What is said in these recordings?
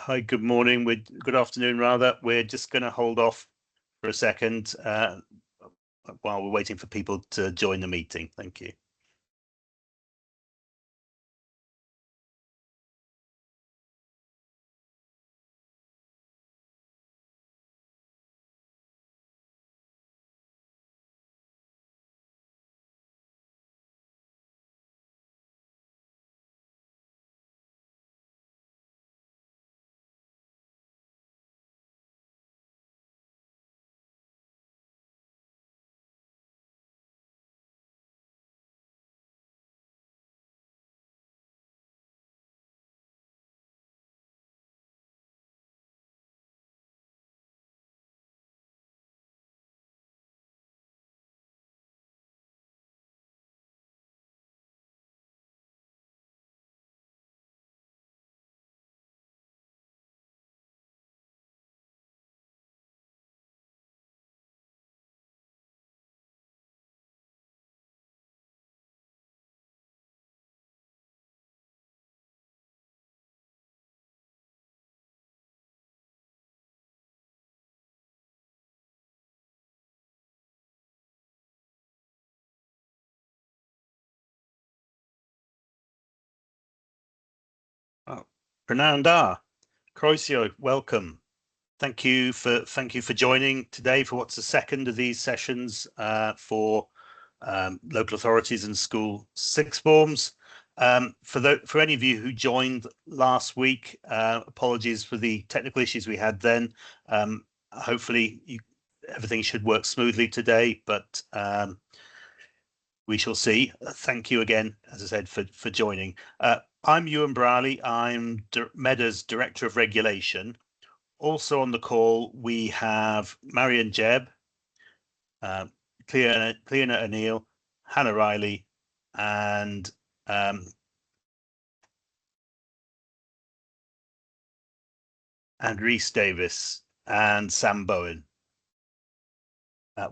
Hi, good morning. Good afternoon, rather. We're just going to hold off for a second while we're waiting for people to join the meeting. Thank you. Prynawn da, croeso, welcome. Thank you for joining today for what's the second of these sessions for local authorities and school sixth forms. For any of you who joined last week, apologies for the technical issues we had then. Hopefully everything should work smoothly today, but we shall see. Thank you again, as I said, for joining. I'm Ewan Brierley. I'm Medr's Director of Regulation. Also on the call, we have Marion Jebb, Cleona O'Neill, Hannah Riley, and Rhys Davis and Sam Bowen.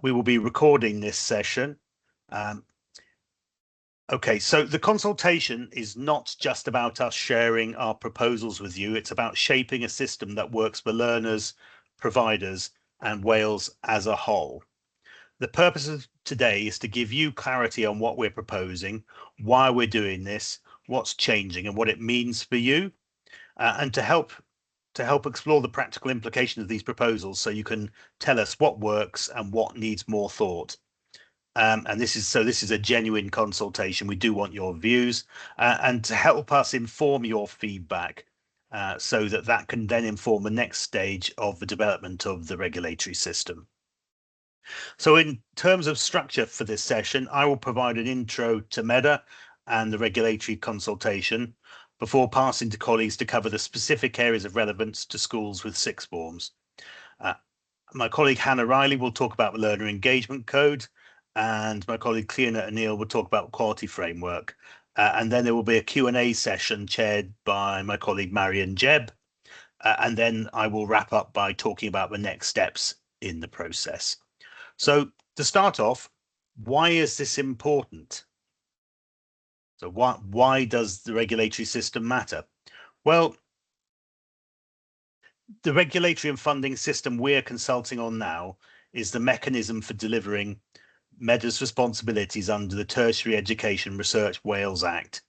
We will be recording this session. Okay, so the consultation is not just about us sharing our proposals with you. It's about shaping a system that works for learners, providers, and Wales as a whole. The purpose of today is to give you clarity on what we're proposing, why we're doing this, what's changing, and what it means for you, and to help explore the practical implication of these proposals, so you can tell us what works and what needs more thought. And this is a genuine consultation. We do want your views and to help us inform your feedback so that can then inform the next stage of the development of the regulatory system. So in terms of structure for this session, I will provide an intro to Medr and the regulatory consultation before passing to colleagues to cover the specific areas of relevance to schools with sixth forms. My colleague Hannah Riley will talk about the learner engagement code, and my colleague Cleona O'Neill will talk about quality framework. And then there will be a Q&A session chaired by my colleague Marion Jebb. And then I will wrap up by talking about the next steps in the process. So to start off, why is this important? So why does the regulatory system matter? Well, the regulatory and funding system we're consulting on now is the mechanism for delivering Medr's responsibilities under the Tertiary Education Research Wales Act.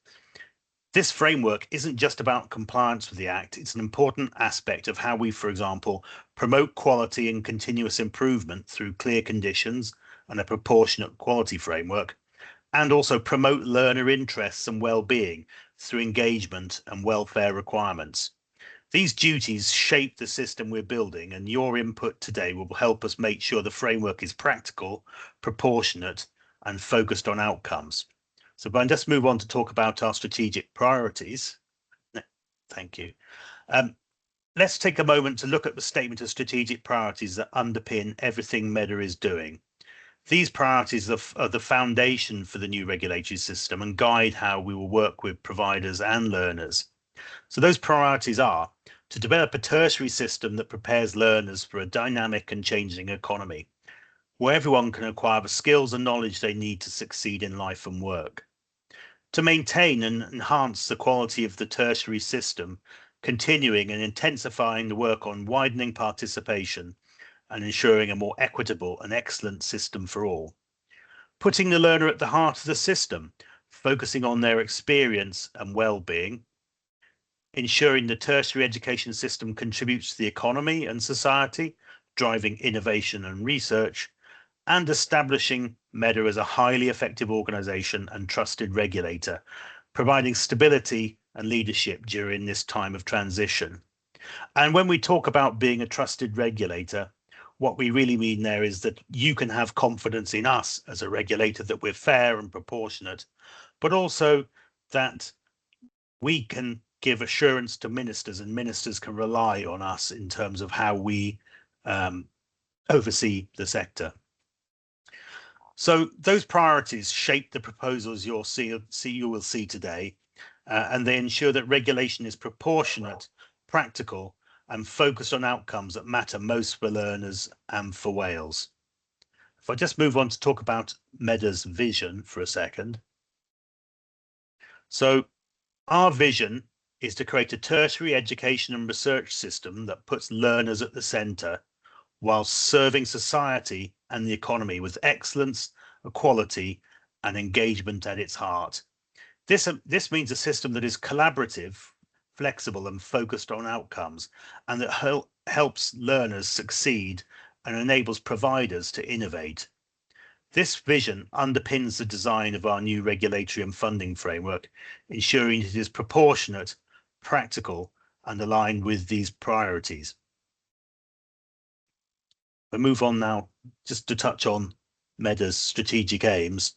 This framework isn't just about compliance with the Act, it's an important aspect of how we, for example, promote quality and continuous improvement through clear conditions and a proportionate quality framework, and also promote learner interests and well-being through engagement and welfare requirements. These duties shape the system we're building, and your input today will help us make sure the framework is practical, proportionate, and focused on outcomes. So I'll just move on to talk about our strategic priorities. Thank you. Let's take a moment to look at the statement of strategic priorities that underpin everything Medr is doing. These priorities are the foundation for the new regulatory system and guide how we will work with providers and learners. So those priorities are to develop a tertiary system that prepares learners for a dynamic and changing economy, where everyone can acquire the skills and knowledge they need to succeed in life and work. To maintain and enhance the quality of the tertiary system, continuing and intensifying the work on widening participation and ensuring a more equitable and excellent system for all. Putting the learner at the heart of the system, focusing on their experience and well-being, ensuring the tertiary education system contributes to the economy and society, driving innovation and research, and establishing Medr as a highly effective organisation and trusted regulator, providing stability and leadership during this time of transition. And when we talk about being a trusted regulator, what we really mean there is that you can have confidence in us as a regulator, that we're fair and proportionate, but also that we can give assurance to ministers, and ministers can rely on us in terms of how we oversee the sector. So those priorities shape the proposals you will see today, and they ensure that regulation is proportionate, practical, and focused on outcomes that matter most for learners and for Wales. If I just move on to talk about Medr's vision for a second. So our vision is to create a tertiary education and research system that puts learners at the centre, while serving society and the economy with excellence, equality, and engagement at its heart. This means a system that is collaborative, flexible, and focused on outcomes, and that helps learners succeed and enables providers to innovate. This vision underpins the design of our new regulatory and funding framework, ensuring it is proportionate, practical, and aligned with these priorities. We move on now just to touch on Medr's strategic aims.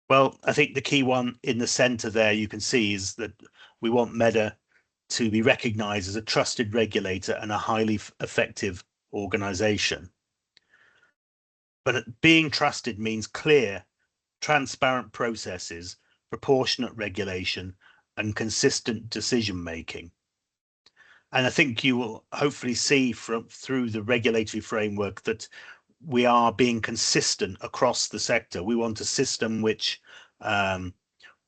Well, I think the key one in the centre there you can see is that we want Medr to be recognised as a trusted regulator and a highly effective organisation. But being trusted means clear, transparent processes, proportionate regulation, and consistent decision making. And I think you will hopefully see through the regulatory framework that we are being consistent across the sector. We want a system which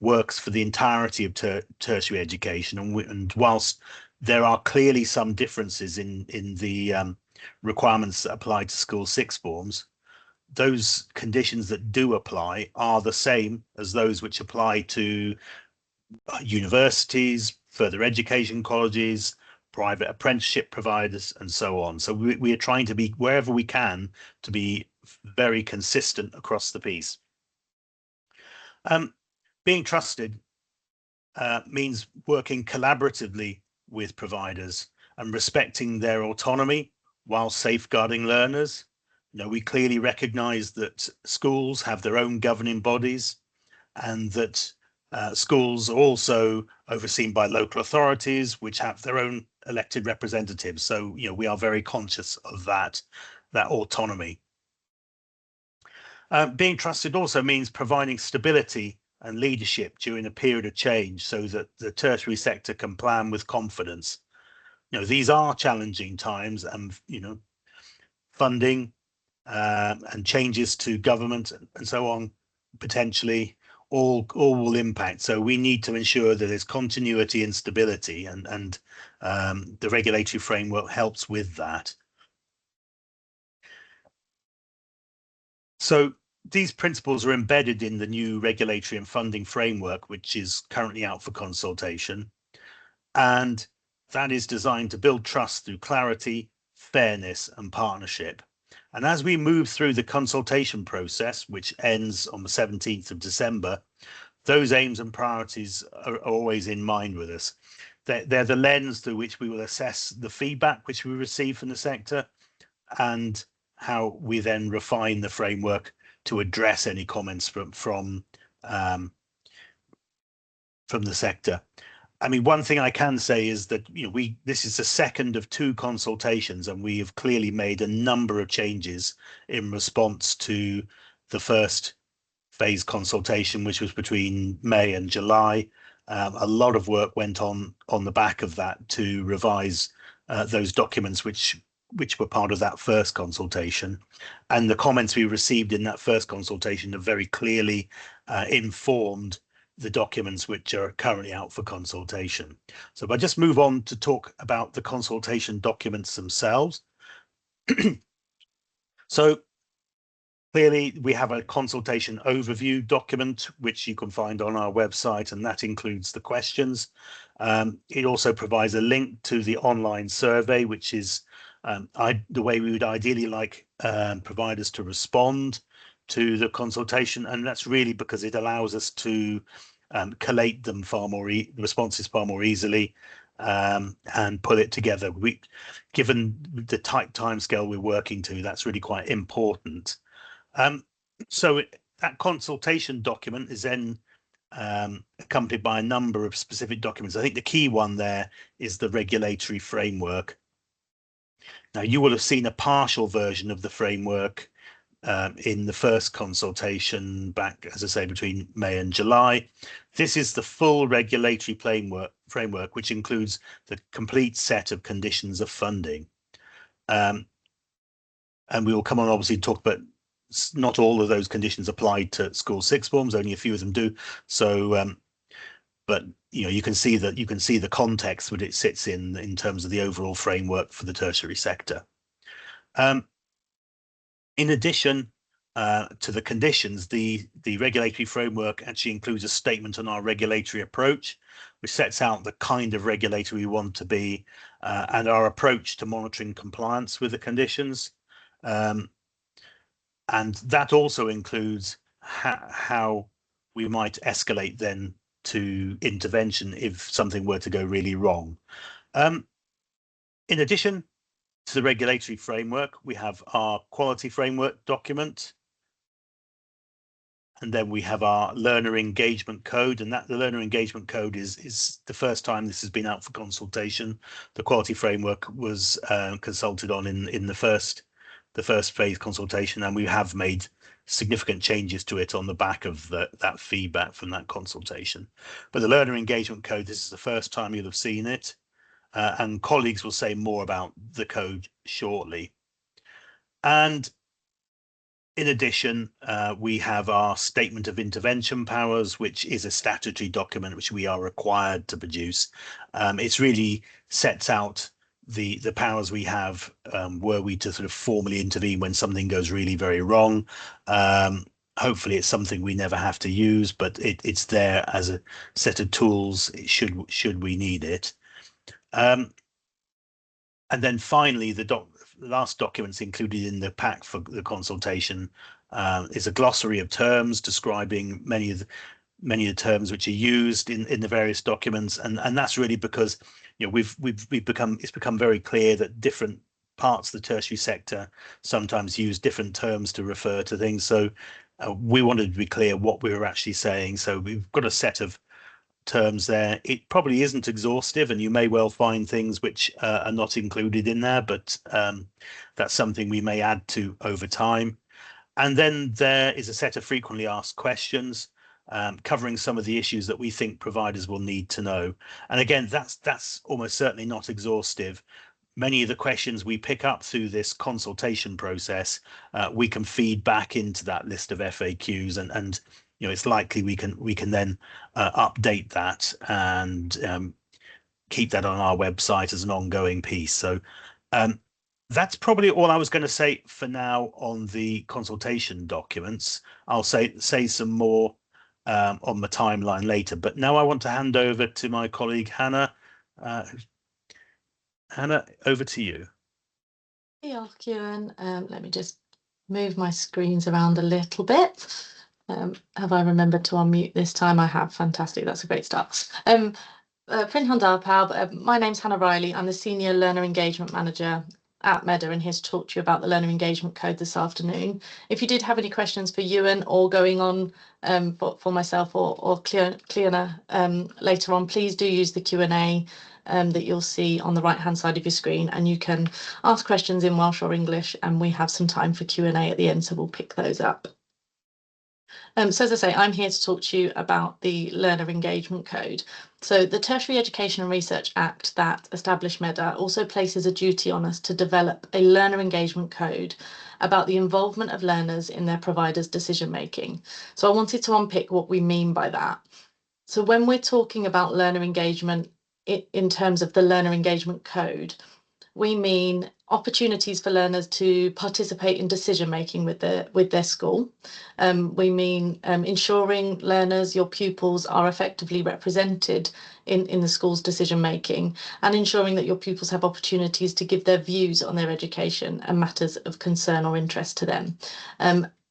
works for the entirety of tertiary education, and whilst there are clearly some differences in the requirements that apply to school sixth forms, those conditions that do apply are the same as those which apply to universities, further education colleges, private apprenticeship providers, and so on. So we are trying to be, wherever we can, to be very consistent across the piece. Being trusted means working collaboratively with providers and respecting their autonomy while safeguarding learners. You know, we clearly recognise that schools have their own governing bodies, and that schools are also overseen by local authorities, which have their own elected representatives. So, you know, we are very conscious of that autonomy. Being trusted also means providing stability and leadership during a period of change, so that the tertiary sector can plan with confidence. You know, these are challenging times, and you know, funding and changes to government and so on potentially all will impact. So we need to ensure that there's continuity and stability, and the regulatory framework helps with that. So these principles are embedded in the new regulatory and funding framework, which is currently out for consultation, and that is designed to build trust through clarity, fairness, and partnership. And as we move through the consultation process, which ends on the 17th of December, those aims and priorities are always in mind with us. They're the lens through which we will assess the feedback which we receive from the sector, and how we then refine the framework to address any comments from the sector. I mean, one thing I can say is that, you know, this is the second of two consultations, and we have clearly made a number of changes in response to the first phase consultation, which was between May and July. A lot of work went on the back of that to revise those documents which were part of that first consultation, and the comments we received in that first consultation have very clearly informed the documents which are currently out for consultation. So if I just move on to talk about the consultation documents themselves. So clearly, we have a consultation overview document, which you can find on our website, and that includes the questions. It also provides a link to the online survey, which is the way we would ideally like providers to respond to the consultation. And that's really because it allows us to collate them responses far more easily and pull it together. Given the tight timescale we're working to, that's really quite important. So that consultation document is then accompanied by a number of specific documents. I think the key one there is the regulatory framework. Now, you will have seen a partial version of the framework in the first consultation back, as I say, between May and July. This is the full regulatory framework, which includes the complete set of conditions of funding. And we will come on, obviously, to talk about not all of those conditions apply to school sixth forms, only a few of them do. So, but you can see the context that it sits in terms of the overall framework for the tertiary sector. In addition to the conditions, the regulatory framework actually includes a statement on our regulatory approach, which sets out the kind of regulator we want to be and our approach to monitoring compliance with the conditions. And that also includes how we might escalate then to intervention if something were to go really wrong. In addition to the regulatory framework, we have our quality framework document. And then we have our learner engagement code, and the learner engagement code is the first time this has been out for consultation. The quality framework was consulted on in the first phase consultation, and we have made significant changes to it on the back of that feedback from that consultation. But the learner engagement code, this is the first time you'll have seen it, and colleagues will say more about the code shortly. And in addition, we have our statement of intervention powers, which is a statutory document which we are required to produce. It's really sets out the powers we have were we to sort of formally intervene when something goes really very wrong. Hopefully it's something we never have to use, but it's there as a set of tools should we need it. And then finally, the last documents included in the pack for the consultation is a glossary of terms describing many of the terms which are used in the various documents, and that's really because it's become very clear that different parts of the tertiary sector sometimes use different terms to refer to things. So we wanted to be clear what we were actually saying. So we've got a set of terms there. It probably isn't exhaustive, and you may well find things which are not included in there, but that's something we may add to over time. And then there is a set of frequently asked questions covering some of the issues that we think providers will need to know. And again, that's almost certainly not exhaustive. Many of the questions we pick up through this consultation process, we can feed back into that list of FAQs, and it's likely we can then update that and keep that on our website as an ongoing piece. So that's probably all I was going to say for now on the consultation documents. I'll say some more on the timeline later, but now I want to hand over to my colleague Hannah. Hannah, over to you. Diolch, Ewan. Let me just move my screens around a little bit. Have I remembered to unmute this time? I have. Fantastic. That's a great start. Prynhawn da pawb. My name's Hannah Riley. I'm the Senior Learner Engagement Manager at Medr and here to talk to you about the Learner Engagement Code this afternoon. If you did have any questions for Ewan or going on for myself or Cleona later on, please do use the Q&A that you'll see on the right-hand side of your screen, and you can ask questions in Welsh or English, and we have some time for Q&A at the end, so we'll pick those up. So as I say, I'm here to talk to you about the Learner Engagement Code. So the Tertiary Education and Research Act that established Medr also places a duty on us to develop a learner engagement code about the involvement of learners in their providers' decision making. So I wanted to unpick what we mean by that. So when we're talking about learner engagement in terms of the learner engagement code, we mean opportunities for learners to participate in decision making with their school. We mean ensuring learners, your pupils, are effectively represented in the school's decision making, and ensuring that your pupils have opportunities to give their views on their education and matters of concern or interest to them.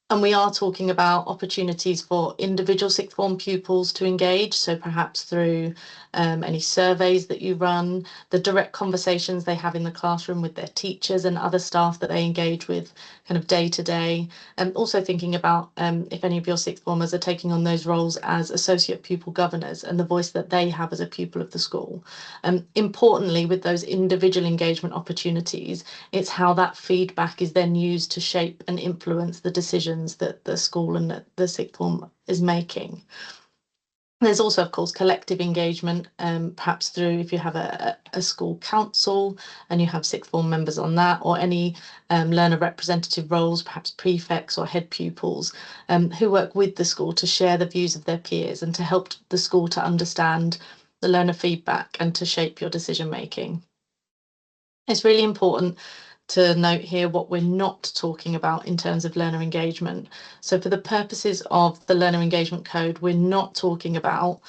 And we are talking about opportunities for individual sixth form pupils to engage, so perhaps through any surveys that you run, the direct conversations they have in the classroom with their teachers and other staff that they engage with kind of day to day. And also thinking about if any of your sixth formers are taking on those roles as associate pupil governors and the voice that they have as a pupil of the school. Importantly, with those individual engagement opportunities, it's how that feedback is then used to shape and influence the decisions that the school and the sixth form is making. There's also, of course, collective engagement, perhaps through if you have a school council and you have sixth form members on that, or any learner representative roles, perhaps prefects or head pupils, who work with the school to share the views of their peers and to help the school to understand the learner feedback and to shape your decision making. It's really important to note here what we're not talking about in terms of learner engagement. So for the purposes of the learner engagement code, we're not talking about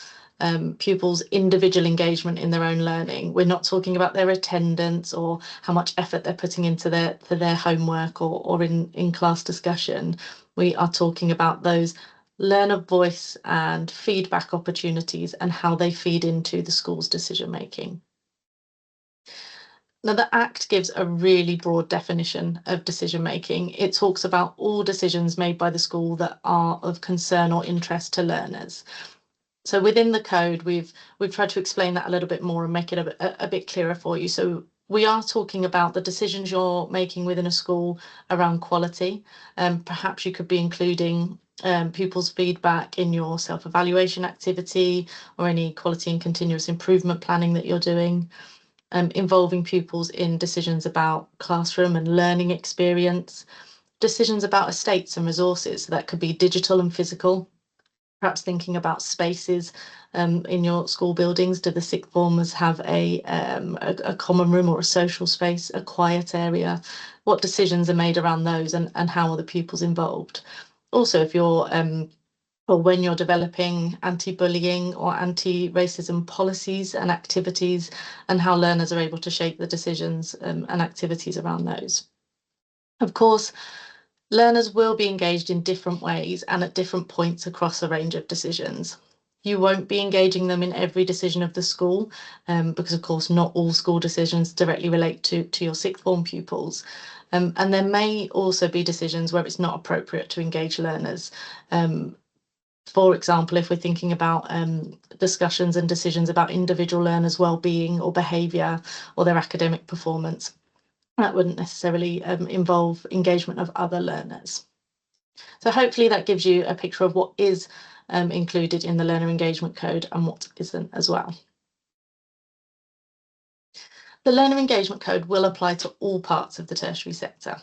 pupils' individual engagement in their own learning. We're not talking about their attendance or how much effort they're putting into their homework or in class discussion. We are talking about those learner voice and feedback opportunities and how they feed into the school's decision making. Now, the Act gives a really broad definition of decision making. It talks about all decisions made by the school that are of concern or interest to learners. So within the code, we've tried to explain that a little bit more and make it a bit clearer for you. So we are talking about the decisions you're making within a school around quality. Perhaps you could be including pupils' feedback in your self-evaluation activity or any quality and continuous improvement planning that you're doing. Involving pupils in decisions about classroom and learning experience, decisions about estates and resources, so that could be digital and physical, perhaps thinking about spaces in your school buildings. Do the sixth formers have a common room or a social space, a quiet area? What decisions are made around those and how are the pupils involved? Also, if you're or when you're developing anti-bullying or anti-racism policies and activities, and how learners are able to shape the decisions and activities around those. Of course, learners will be engaged in different ways and at different points across a range of decisions. You won't be engaging them in every decision of the school because, of course, not all school decisions directly relate to your sixth form pupils. And there may also be decisions where it's not appropriate to engage learners. For example, if we're thinking about discussions and decisions about individual learners' well-being or behaviour or their academic performance, that wouldn't necessarily involve engagement of other learners. So hopefully that gives you a picture of what is included in the Learner Engagement Code and what isn't as well. The Learner Engagement Code will apply to all parts of the tertiary sector.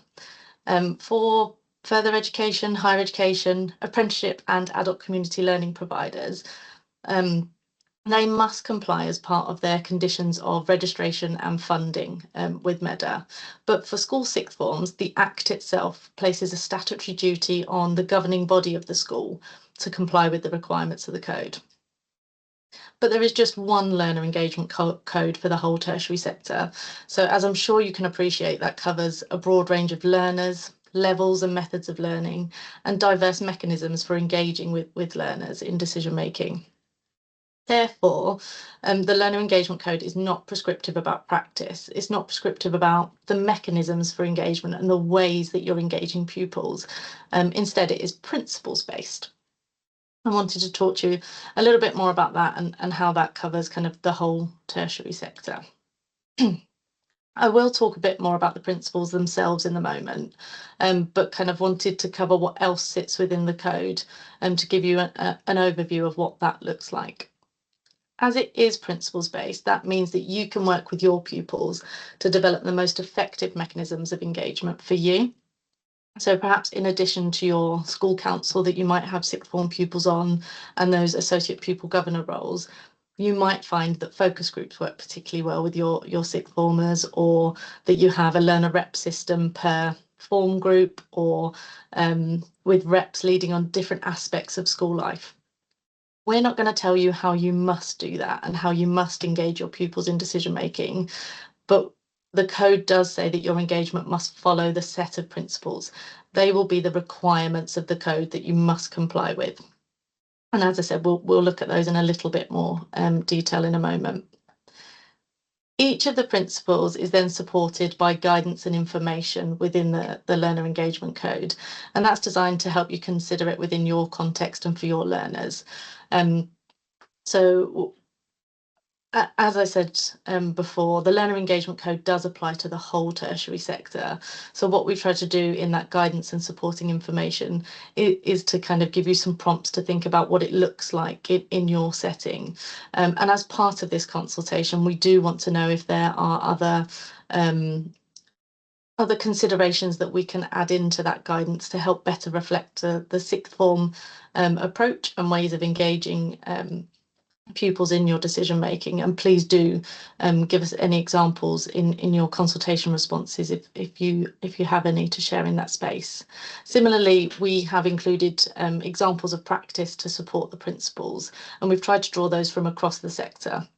For further education, higher education, apprenticeship and adult community learning providers, they must comply as part of their conditions of registration and funding with Medr. But for school sixth forms, the Act itself places a statutory duty on the governing body of the school to comply with the requirements of the code. But there is just one learner engagement code for the whole tertiary sector. So as I'm sure you can appreciate, that covers a broad range of learners, levels and methods of learning, and diverse mechanisms for engaging with learners in decision making. Therefore, the Learner Engagement Code is not prescriptive about practice. It's not prescriptive about the mechanisms for engagement and the ways that you're engaging pupils. Instead, it is principles-based. I wanted to talk to you a little bit more about that and how that covers kind of the whole tertiary sector. I will talk a bit more about the principles themselves in a moment, but kind of wanted to cover what else sits within the code and to give you an overview of what that looks like. As it is principles based, that means that you can work with your pupils to develop the most effective mechanisms of engagement for you. So perhaps in addition to your school council that you might have sixth form pupils on and those associate pupil governor roles, you might find that focus groups work particularly well with your sixth formers, or that you have a learner rep system per form group, or with reps leading on different aspects of school life. We're not going to tell you how you must do that and how you must engage your pupils in decision making, but the code does say that your engagement must follow the set of principles. They will be the requirements of the code that you must comply with. And as I said, we'll look at those in a little bit more detail in a moment. Each of the principles is then supported by guidance and information within the learner engagement code, and that's designed to help you consider it within your context and for your learners. So as I said before, the learner engagement code does apply to the whole tertiary sector. So what we've tried to do in that guidance and supporting information is to kind of give you some prompts to think about what it looks like in your setting. And as part of this consultation, we do want to know if there are other considerations that we can add into that guidance to help better reflect the sixth form approach and ways of engaging pupils in your decision making. And please do give us any examples in your consultation responses if you have any to share in that space. Similarly, we have included examples of practice to support the principles, and we've tried to draw those from across the sector.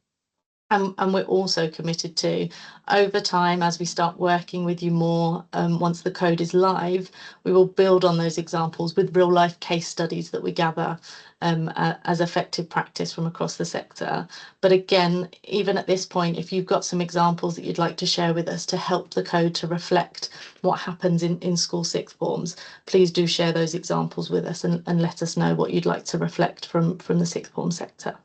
And we're also committed to, over time, as we start working with you more, once the code is live, we will build on those examples with real life case studies that we gather as effective practice from across the sector. But again, even at this point, if you've got some examples that you'd like to share with us to help the code to reflect what happens in school sixth forms, please do share those examples with us and let us know what you'd like to reflect from the sixth form sector.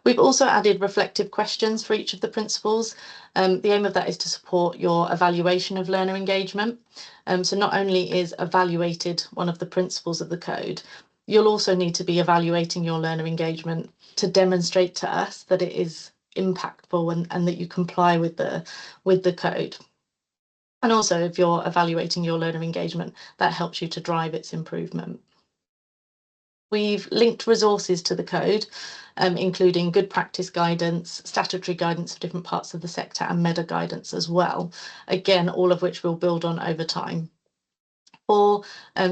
We've also added reflective questions for each of the principles. The aim of that is to support your evaluation of learner engagement. So not only is evaluated one of the principles of the code, you'll also need to be evaluating your learner engagement to demonstrate to us that it is impactful and that you comply with the code. And also, if you're evaluating your learner engagement, that helps you to drive its improvement. We've linked resources to the code, including good practice guidance, statutory guidance for different parts of the sector, and Medr guidance as well. Again, all of which we'll build on over time. For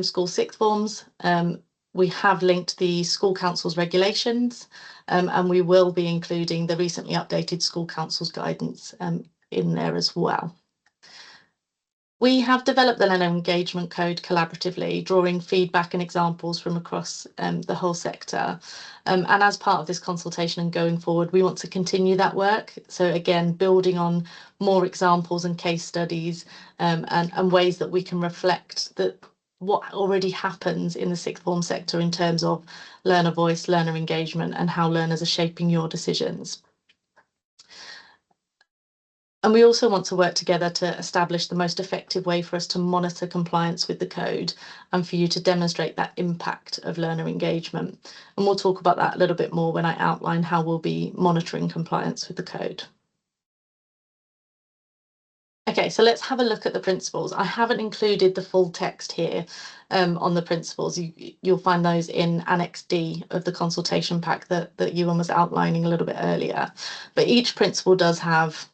school sixth forms, we have linked the school council's regulations, and we will be including the recently updated school council's guidance in there as well. We have developed the learner engagement code collaboratively, drawing feedback and examples from across the whole sector. And as part of this consultation and going forward, we want to continue that work. So again, building on more examples and case studies and ways that we can reflect that what already happens in the sixth form sector in terms of learner voice, learner engagement, and how learners are shaping your decisions. And we also want to work together to establish the most effective way for us to monitor compliance with the code and for you to demonstrate that impact of learner engagement. And we'll talk about that a little bit more when I outline how we'll be monitoring compliance with the code. Okay, so let's have a look at the principles. I haven't included the full text here on the principles. You'll find those in Annex D of the consultation pack that Ewan was outlining a little bit earlier. But each principle does have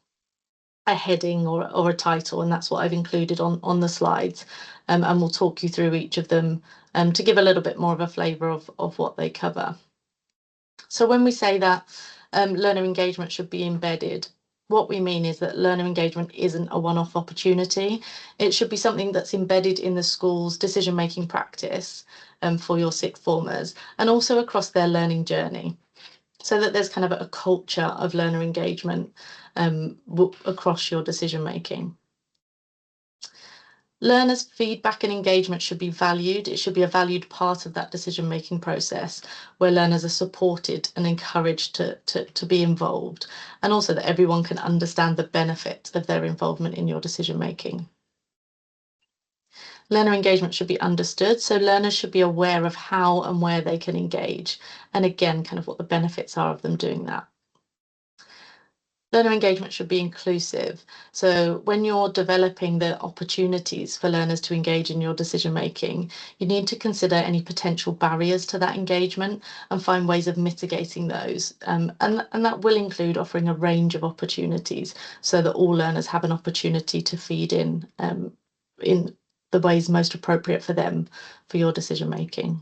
a heading or a title, and that's what I've included on the slides, and we'll talk you through each of them to give a little bit more of a flavour of what they cover. So when we say that learner engagement should be embedded, what we mean is that learner engagement isn't a one-off opportunity. It should be something that's embedded in the school's decision-making practice for your sixth formers and also across their learning journey, so that there's kind of a culture of learner engagement across your decision making. Learners' feedback and engagement should be valued. It should be a valued part of that decision making process where learners are supported and encouraged to be involved, and also that everyone can understand the benefit of their involvement in your decision making. Learner engagement should be understood, so learners should be aware of how and where they can engage, and again, kind of what the benefits are of them doing that. Learner engagement should be inclusive. So when you're developing the opportunities for learners to engage in your decision making, you need to consider any potential barriers to that engagement and find ways of mitigating those. And that will include offering a range of opportunities so that all learners have an opportunity to feed in the ways most appropriate for them for your decision making.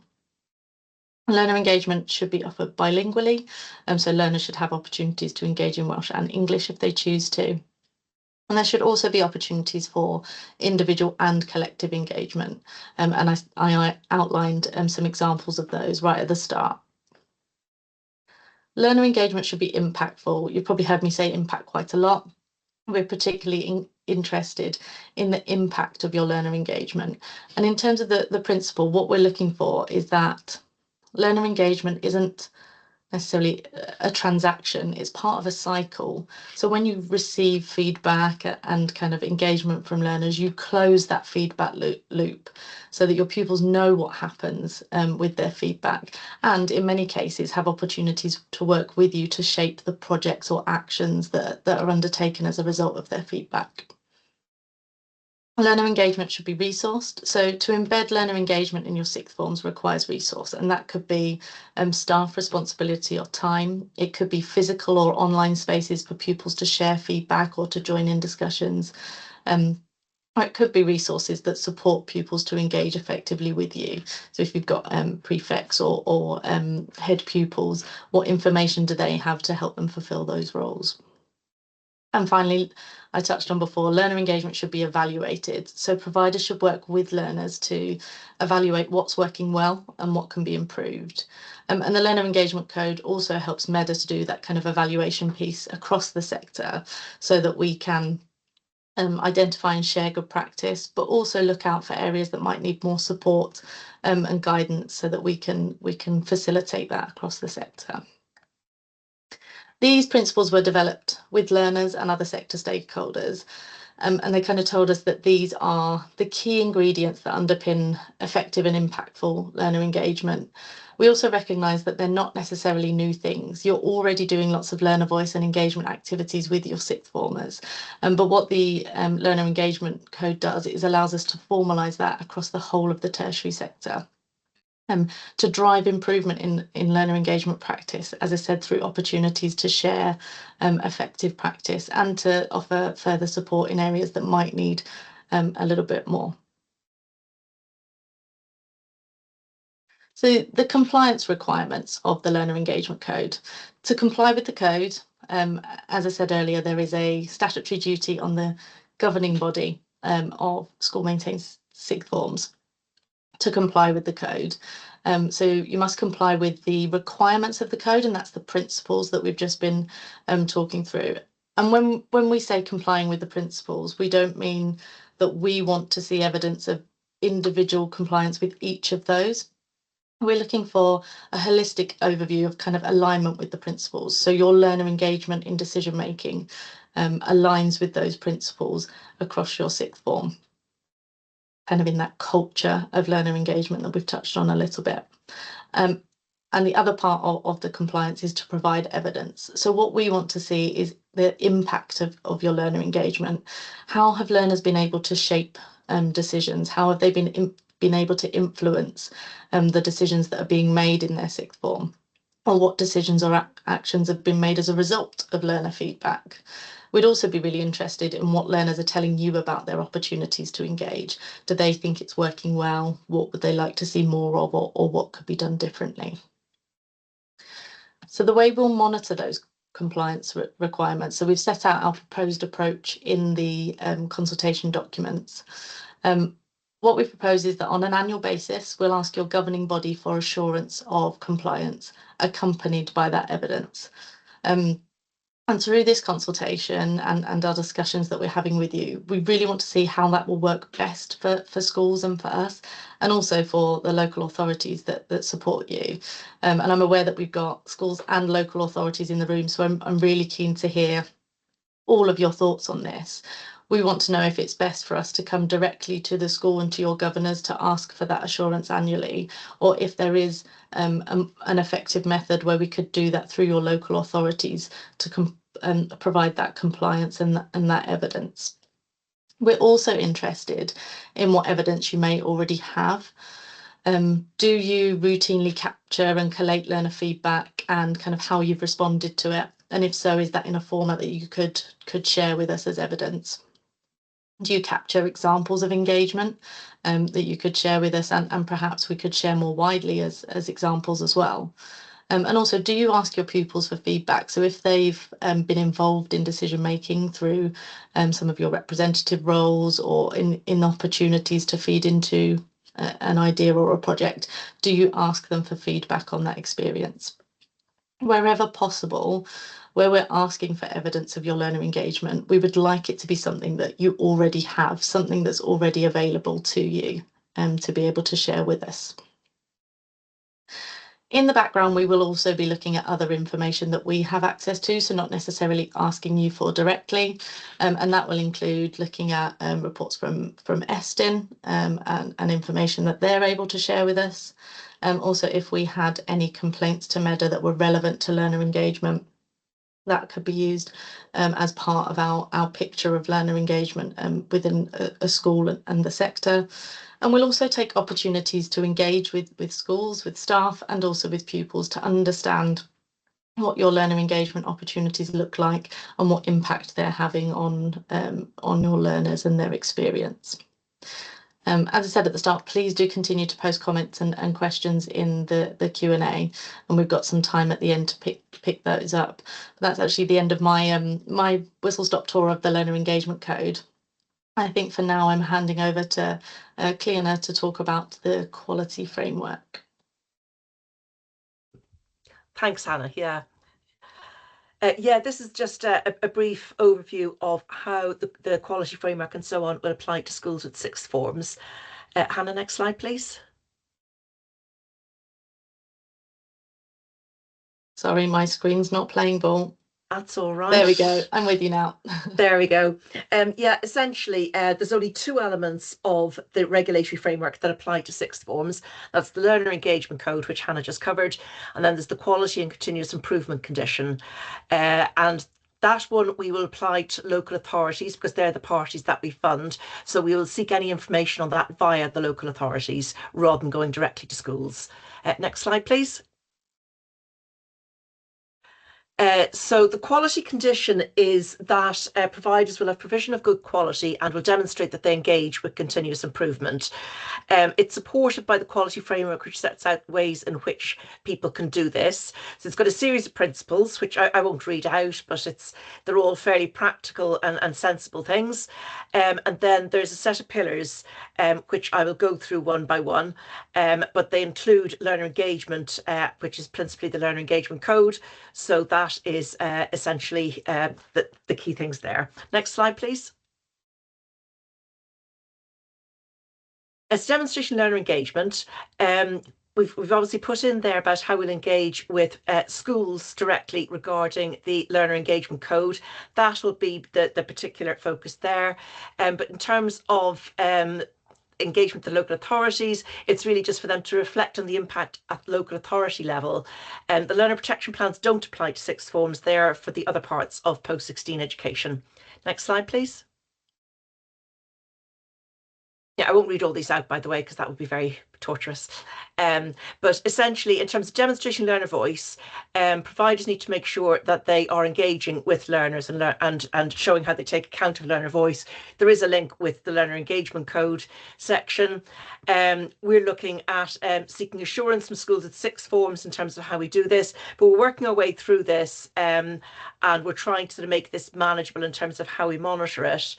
Learner engagement should be offered bilingually, so learners should have opportunities to engage in Welsh and English if they choose to. And there should also be opportunities for individual and collective engagement. And I outlined some examples of those right at the start. Learner engagement should be impactful. You've probably heard me say impact quite a lot. We're particularly interested in the impact of your learner engagement. And in terms of the principle, what we're looking for is that learner engagement isn't necessarily a transaction, it's part of a cycle. So when you receive feedback and kind of engagement from learners, you close that feedback loop so that your pupils know what happens with their feedback, and in many cases have opportunities to work with you to shape the projects or actions that are undertaken as a result of their feedback. Learner engagement should be resourced. So to embed learner engagement in your sixth forms requires resource, and that could be staff responsibility or time. It could be physical or online spaces for pupils to share feedback or to join in discussions. Or it could be resources that support pupils to engage effectively with you. So if you've got prefects or head pupils, what information do they have to help them fulfill those roles? And finally, I touched on before, learner engagement should be evaluated. So providers should work with learners to evaluate what's working well and what can be improved. And the Learner Engagement Code also helps Medr to do that kind of evaluation piece across the sector so that we can identify and share good practice, but also look out for areas that might need more support and guidance so that we can facilitate that across the sector. These principles were developed with learners and other sector stakeholders, and they kind of told us that these are the key ingredients that underpin effective and impactful learner engagement. We also recognise that they're not necessarily new things. You're already doing lots of learner voice and engagement activities with your sixth formers, but what the Learner Engagement Code does is allows us to formalise that across the whole of the tertiary sector. To drive improvement in learner engagement practice, as I said, through opportunities to share effective practice and to offer further support in areas that might need a little bit more. So the compliance requirements of the Learner Engagement Code. To comply with the code, as I said earlier, there is a statutory duty on the governing body of school maintained sixth forms to comply with the code. So you must comply with the requirements of the code, and that's the principles that we've just been talking through. And when we say complying with the principles, we don't mean that we want to see evidence of individual compliance with each of those. We're looking for a holistic overview of kind of alignment with the principles. So your learner engagement in decision making aligns with those principles across your sixth form, kind of in that culture of learner engagement that we've touched on a little bit. And the other part of the compliance is to provide evidence. So what we want to see is the impact of your learner engagement. How have learners been able to shape decisions? How have they been able to influence the decisions that are being made in their sixth form? Or what decisions or actions have been made as a result of learner feedback? We'd also be really interested in what learners are telling you about their opportunities to engage. Do they think it's working well? What would they like to see more of, or what could be done differently? So the way we'll monitor those compliance requirements, so we've set out our proposed approach in the consultation documents. What we propose is that on an annual basis, we'll ask your governing body for assurance of compliance, accompanied by that evidence. And through this consultation and our discussions that we're having with you, we really want to see how that will work best for schools and for us, and also for the local authorities that support you. And I'm aware that we've got schools and local authorities in the room, so I'm really keen to hear all of your thoughts on this. We want to know if it's best for us to come directly to the school and to your governors to ask for that assurance annually, or if there is an effective method where we could do that through your local authorities to provide that compliance and that evidence. We're also interested in what evidence you may already have. Do you routinely capture and collate learner feedback and kind of how you've responded to it? And if so, is that in a format that you could share with us as evidence? Do you capture examples of engagement that you could share with us, and perhaps we could share more widely as examples as well? And also, do you ask your pupils for feedback? So if they've been involved in decision making through some of your representative roles or in opportunities to feed into an idea or a project, do you ask them for feedback on that experience? Wherever possible, where we're asking for evidence of your learner engagement, we would like it to be something that you already have, something that's already available to you to be able to share with us. In the background, we will also be looking at other information that we have access to, so not necessarily asking you for directly, and that will include looking at reports from Estin and information that they're able to share with us. Also, if we had any complaints to Medr that were relevant to learner engagement, that could be used as part of our picture of learner engagement within a school and the sector. And we'll also take opportunities to engage with schools, with staff, and also with pupils to understand what your learner engagement opportunities look like and what impact they're having on your learners and their experience. As I said at the start, please do continue to post comments and questions in the Q&A, and we've got some time at the end to pick those up. But that's actually the end of my my whistle-stop tour of the learner engagement code. I think for now I'm handing over to Cleona to talk about the quality framework. Thanks, Hannah. Yeah, this is just a brief overview of how the quality framework and so on will apply to schools with sixth forms. Hannah, next slide, please. Sorry, my screen's not playing ball. That's all right. There we go. I'm with you now. There we go. Yeah, essentially, there's only two elements of the regulatory framework that apply to sixth forms. That's the learner engagement code, which Hannah just covered, and then there's the quality and continuous improvement condition. And that one we will apply to local authorities because they're the parties that we fund. So we will seek any information on that via the local authorities rather than going directly to schools. Next slide, please. So the quality condition is that providers will have provision of good quality and will demonstrate that they engage with continuous improvement. It's supported by the quality framework, which sets out ways in which people can do this. So it's got a series of principles, which I won't read out, but they're all fairly practical and sensible things. And then there's a set of pillars, which I will go through one by one, but they include learner engagement, which is principally the learner engagement code. So that is essentially the key things there. Next slide, please. As demonstration learner engagement, we've obviously put in there about how we'll engage with schools directly regarding the learner engagement code. That will be the particular focus there. But in terms of engagement with the local authorities, it's really just for them to reflect on the impact at local authority level. And the learner protection plans don't apply to sixth forms, they're for the other parts of post-16 education. Next slide, please. Yeah, I won't read all these out, by the way, because that would be very torturous. But essentially, in terms of demonstration learner voice, providers need to make sure that they are engaging with learners and showing how they take account of learner voice. There is a link with the learner engagement code section. We're looking at seeking assurance from schools at sixth forms in terms of how we do this, but we're working our way through this and we're trying to sort of make this manageable in terms of how we monitor it.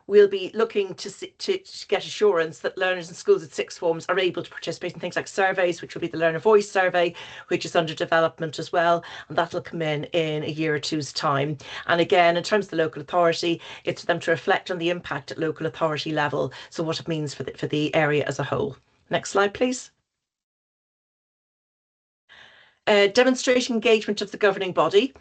We'll be looking to get assurance that learners in schools at sixth forms are able to participate in things like surveys, which will be the learner voice survey, which is under development as well, and that'll come in a year or two's time. And again, in terms of the local authority, it's for them to reflect on the impact at local authority level, so what it means for the area as a whole. Next slide, please. Demonstrating engagement of the governing body.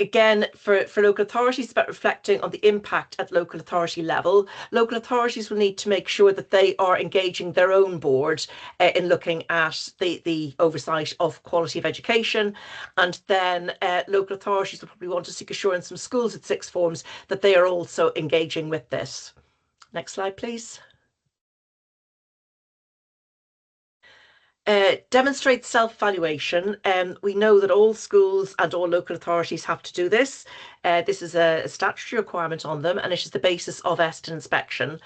Again, for local authorities, it's about reflecting on the impact at local authority level. Local authorities will need to make sure that they are engaging their own board in looking at the oversight of quality of education. And then local authorities will probably want to seek assurance from schools at sixth forms that they are also engaging with this. Next slide, please. Demonstrate self-evaluation. We know that all schools and all local authorities have to do this. This is a statutory requirement on them, and it is the basis of EST inspection.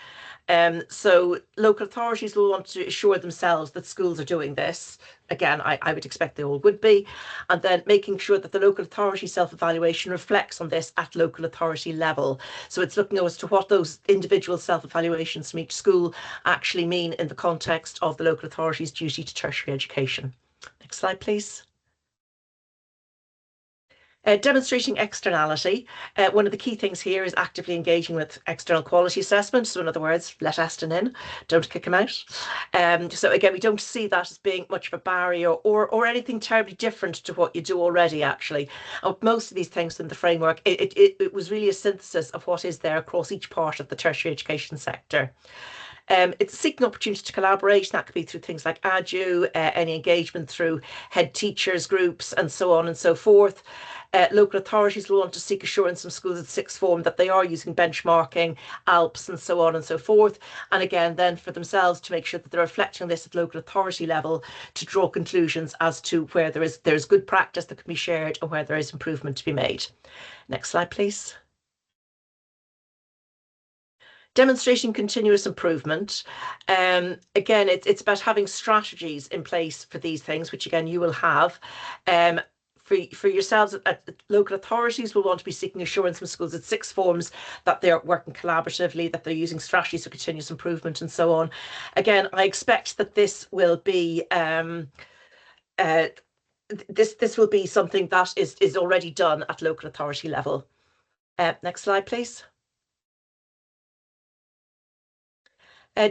So local authorities will want to assure themselves that schools are doing this. Again, I would expect they all would be. And then making sure that the local authority self-evaluation reflects on this at local authority level. So it's looking as to what those individual self-evaluations from each school actually mean in the context of the local authority's duty to tertiary education. Next slide, please. Demonstrating externality. One of the key things here is actively engaging with external quality assessment. So in other words, let Aston in, don't kick him out. So again, we don't see that as being much of a barrier or anything terribly different to what you do already, actually. Most of these things in the framework, it was really a synthesis of what is there across each part of the tertiary education sector. It's seeking opportunity to collaborate. That could be through things like ADU, any engagement through head teachers groups and so on and so forth. Local authorities will want to seek assurance from schools at sixth form that they are using benchmarking, ALPS and so on and so forth. And again, then for themselves to make sure that they're reflecting on this at local authority level to draw conclusions as to where there is good practice that can be shared and where there is improvement to be made. Next slide, please. Demonstrating continuous improvement. Again, it's about having strategies in place for these things, which again you will have. For yourselves at local authorities will want to be seeking assurance from schools at sixth forms that they're working collaboratively, that they're using strategies for continuous improvement and so on. Again, I expect that this will be this will be something that is already done at local authority level. Next slide, please.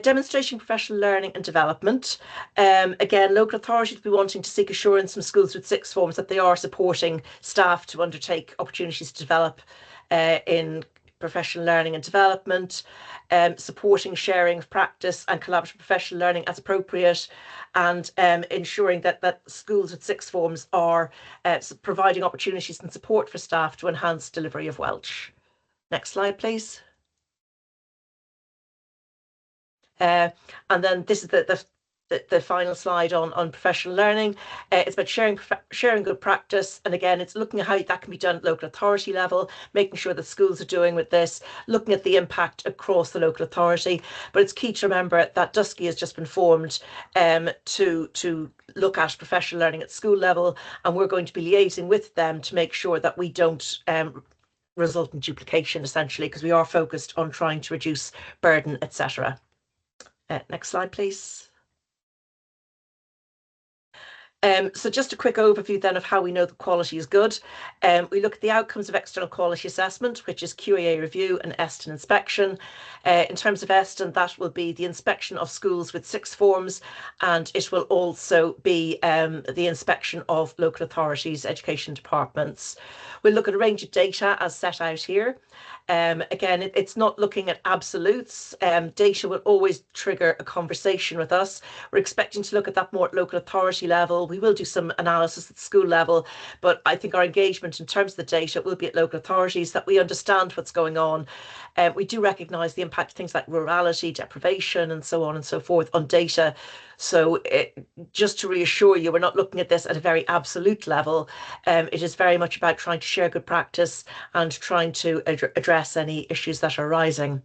Demonstrating professional learning and development. Again, local authorities will be wanting to seek assurance from schools with sixth forms that they are supporting staff to undertake opportunities to develop in professional learning and development, supporting sharing of practice and collaborative professional learning as appropriate, and ensuring that schools with sixth forms are providing opportunities and support for staff to enhance delivery of Welsh. Next slide, please. And then this is the final slide on professional learning. It's about sharing good practice. And again, it's looking at how that can be done at local authority level, making sure that schools are doing with this, looking at the impact across the local authority. But it's key to remember that Dusky has just been formed to look at professional learning at school level. And we're going to be liaising with them to make sure that we don't result in duplication, essentially, because we are focused on trying to reduce burden, etc. Next slide, please. So just a quick overview then of how we know the quality is good. We look at the outcomes of external quality assessment, which is QAA review and ESTN inspection. In terms of ESTN, that will be the inspection of schools with sixth forms, and it will also be the inspection of local authorities, education departments. We'll look at a range of data as set out here. Again, it's not looking at absolutes. Data will always trigger a conversation with us. We're expecting to look at that more at local authority level. We will do some analysis at school level, but I think our engagement in terms of the data will be at local authorities, that we understand what's going on. We do recognise the impact of things like rurality, deprivation, and so on and so forth on data. So just to reassure you, we're not looking at this at a very absolute level. It is very much about trying to share good practice and trying to address any issues that are arising.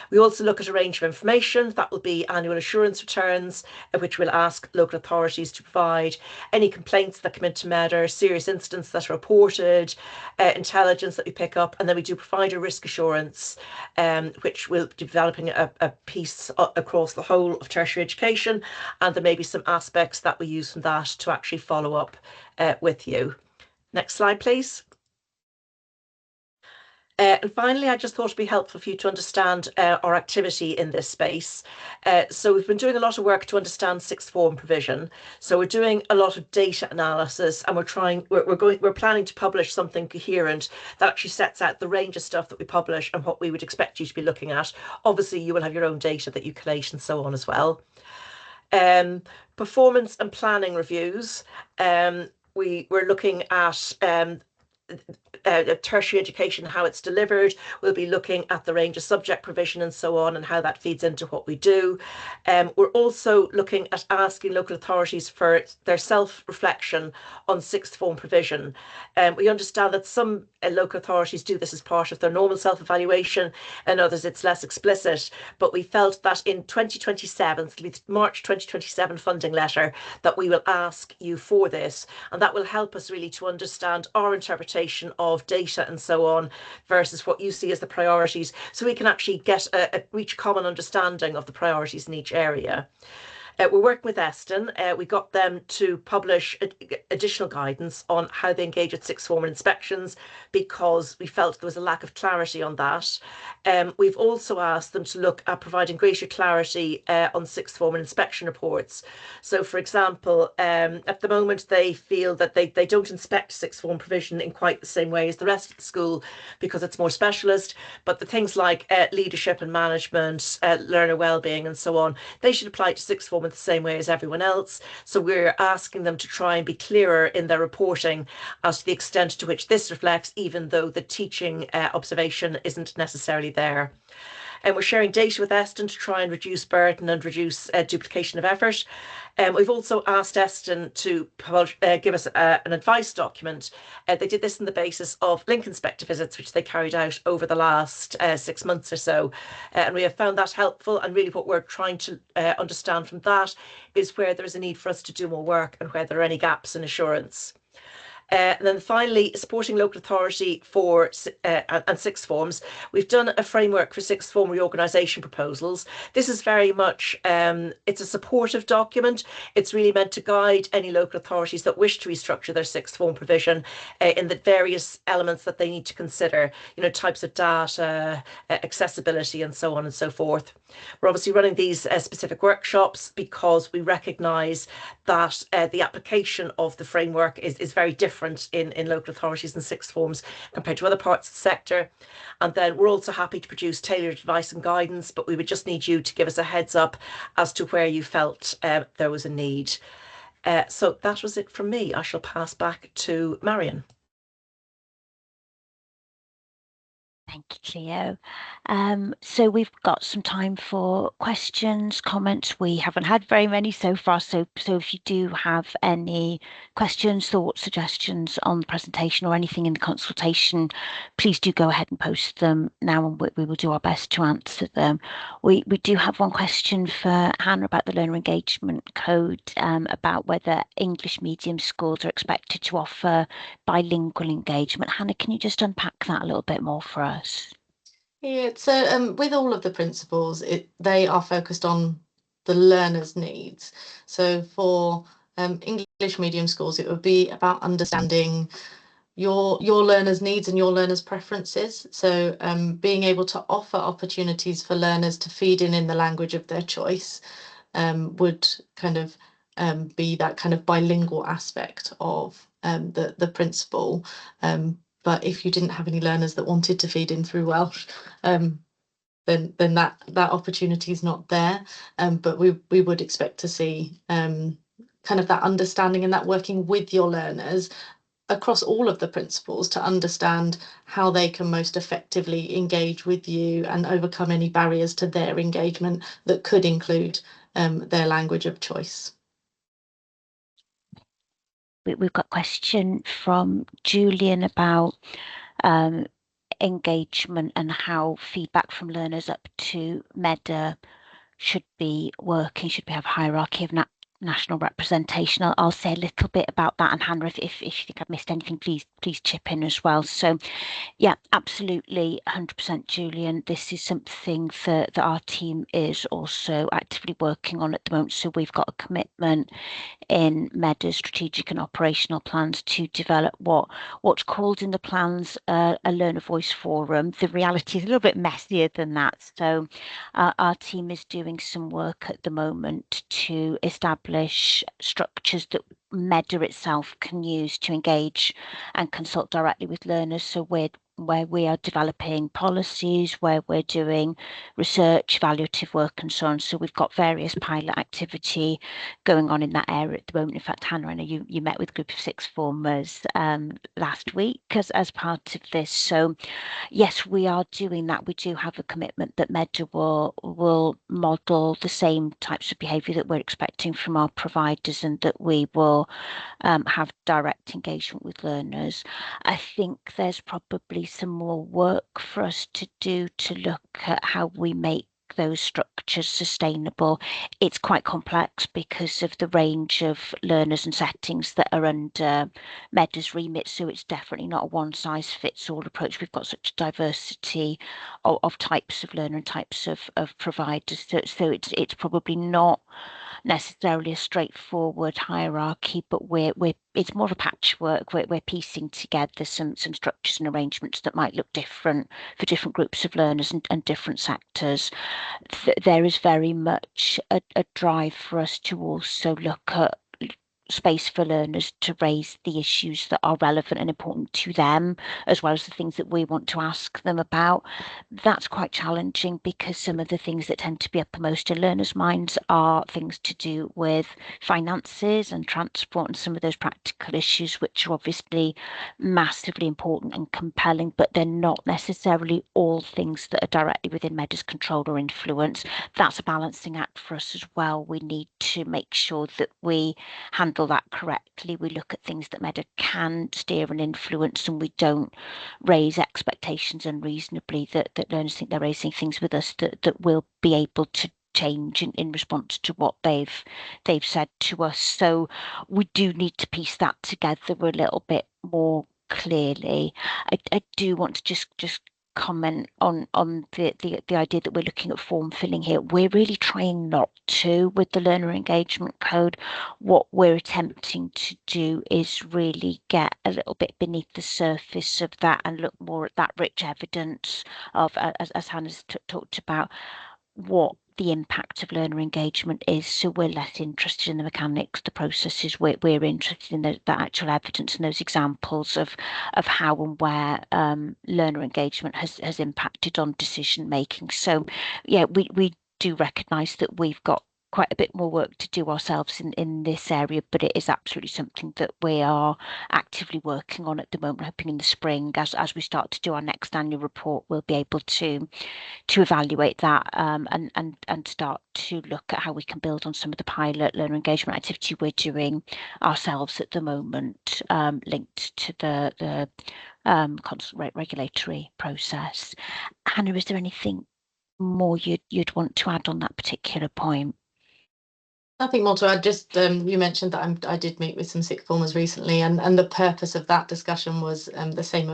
We also look at a range of information. That will be annual assurance returns, which will ask local authorities to provide any complaints that come into Medr, serious incidents that are reported, intelligence that we pick up, and then we do provide a risk assurance, which will be developing a piece across the whole of tertiary education, and there may be some aspects that we use from that to actually follow up with you. Next slide, please. And finally, I just thought it'd be helpful for you to understand our activity in this space. So we've been doing a lot of work to understand sixth form provision. So we're doing a lot of data analysis, and we're planning to publish something coherent that actually sets out the range of stuff that we publish and what we would expect you to be looking at. Obviously, you will have your own data that you collate and so on as well. Performance and planning reviews. We're looking at tertiary education, how it's delivered. We'll be looking at the range of subject provision and so on, and how that feeds into what we do. We're also looking at asking local authorities for their self-reflection on sixth form provision. We understand that some local authorities do this as part of their normal self-evaluation, and others it's less explicit, but we felt that in 2027, the March 2027 funding letter, that we will ask you for this, and that will help us really to understand our interpretation of data and so on versus what you see as the priorities, so we can actually reach common understanding of the priorities in each area. We're working with Eston. We got them to publish additional guidance on how they engage at sixth form inspections, because we felt there was a lack of clarity on that. We've also asked them to look at providing greater clarity on sixth form inspection reports. So, for example, at the moment they feel that they don't inspect sixth form provision in quite the same way as the rest of the school, because it's more specialist, but the things like leadership and management, learner wellbeing and so on, they should apply to sixth form in the same way as everyone else. So we're asking them to try and be clearer in their reporting as to the extent to which this reflects, even though the teaching observation isn't necessarily there. And we're sharing data with Eston to try and reduce burden and reduce duplication of effort. We've also asked Eston to give us an advice document. They did this on the basis of link inspector visits, which they carried out over the last 6 months or so. And we have found that helpful. And really what we're trying to understand from that is where there's a need for us to do more work and where there are any gaps in assurance. And then finally, supporting local authority for and sixth forms. We've done a framework for sixth form reorganisation proposals. This is very much, it's a supportive document. It's really meant to guide any local authorities that wish to restructure their sixth form provision in the various elements that they need to consider, types of data, accessibility, and so on and so forth. We're obviously running these specific workshops because we recognise that the application of the framework is very different in local authorities and sixth forms compared to other parts of the sector. And then we're also happy to produce tailored advice and guidance, but we would just need you to give us a heads up as to where you felt there was a need. So that was it from me. I shall pass back to Marion. Thank you, Cleo. So we've got some time for questions, comments. We haven't had very many so far, so if you do have any questions, thoughts, suggestions on the presentation or anything in the consultation, please do go ahead and post them now, and we will do our best to answer them. We do have one question for Hannah about the learner engagement code, about whether English medium schools are expected to offer bilingual engagement. Hannah, can you just unpack that a little bit more for us? Yeah, so with all of the principles, they are focused on the learner's needs. So for English medium schools, it would be about understanding your learners' needs and your learners' preferences. So being able to offer opportunities for learners to feed in the language of their choice would kind of be that kind of bilingual aspect of the principle. But if you didn't have any learners that wanted to feed in through Welsh, then that opportunity is not there. But we would expect to see kind of that understanding and that working with your learners across all of the principles to understand how they can most effectively engage with you and overcome any barriers to their engagement that could include their language of choice. We've got a question from Julian about engagement and how feedback from learners up to Medr should be working. Should we have a hierarchy of national representation. I'll say a little bit about that, and Hannah, if you think I've missed anything, please chip in as well. So yeah, absolutely, 100%, Julian. This is something that our team is also actively working on at the moment. So we've got a commitment in Medr's strategic and operational plans to develop what's called in the plans a learner voice forum. The reality is a little bit messier than that. So our team is doing some work at the moment to establish structures that Medr itself can use to engage and consult directly with learners. So where we are developing policies, where we're doing research, evaluative work, and so on. So we've got various pilot activity going on in that area at the moment. In fact, Hannah, I know you met with a group of sixth formers last week as part of this. So yes, we are doing that. We do have a commitment that Medr will model the same types of behaviour that we're expecting from our providers, and that we will have direct engagement with learners. I think there's probably some more work for us to do to look at how we make those structures sustainable. It's quite complex because of the range of learners and settings that are under Medr's remit, so it's definitely not a one-size-fits-all approach. We've got such a diversity of types of learner and types of providers, so it's probably not necessarily a straightforward hierarchy, but it's more of a patchwork. We're piecing together some structures and arrangements that might look different for different groups of learners and different sectors. There is very much a drive for us to also look at space for learners to raise the issues that are relevant and important to them, as well as the things that we want to ask them about. That's quite challenging because some of the things that tend to be uppermost in learners' minds are things to do with finances and transport and some of those practical issues, which are obviously massively important and compelling, but they're not necessarily all things that are directly within Medr's control or influence. That's a balancing act for us as well. We need to make sure that we handle that correctly. We look at things that Medr can steer and influence, and we don't raise expectations unreasonably that learners think they're raising things with us that we'll be able to change in response to what they've said to us. So we do need to piece that together a little bit more clearly. I do want to just comment on the idea that we're looking at form filling here. We're really trying not to with the learner engagement code. What we're attempting to do is really get a little bit beneath the surface of that and look more at that rich evidence of, as Hannah's talked about, what the impact of learner engagement is. So we're less interested in the mechanics, the processes. We're interested in the actual evidence and those examples of how and where learner engagement has impacted on decision making. So yeah, we do recognise that we've got quite a bit more work to do ourselves in this area, but it is absolutely something that we are actively working on at the moment. Hoping in the spring, as we start to do our next annual report, we'll be able to evaluate that and start to look at how we can build on some of the pilot learner engagement activity we're doing ourselves at the moment, linked to the regulatory process. Hannah, is there anything more you'd want to add on that particular point? Nothing more to add. Just you mentioned that I did meet with some sixth formers recently, and the purpose of that discussion was the same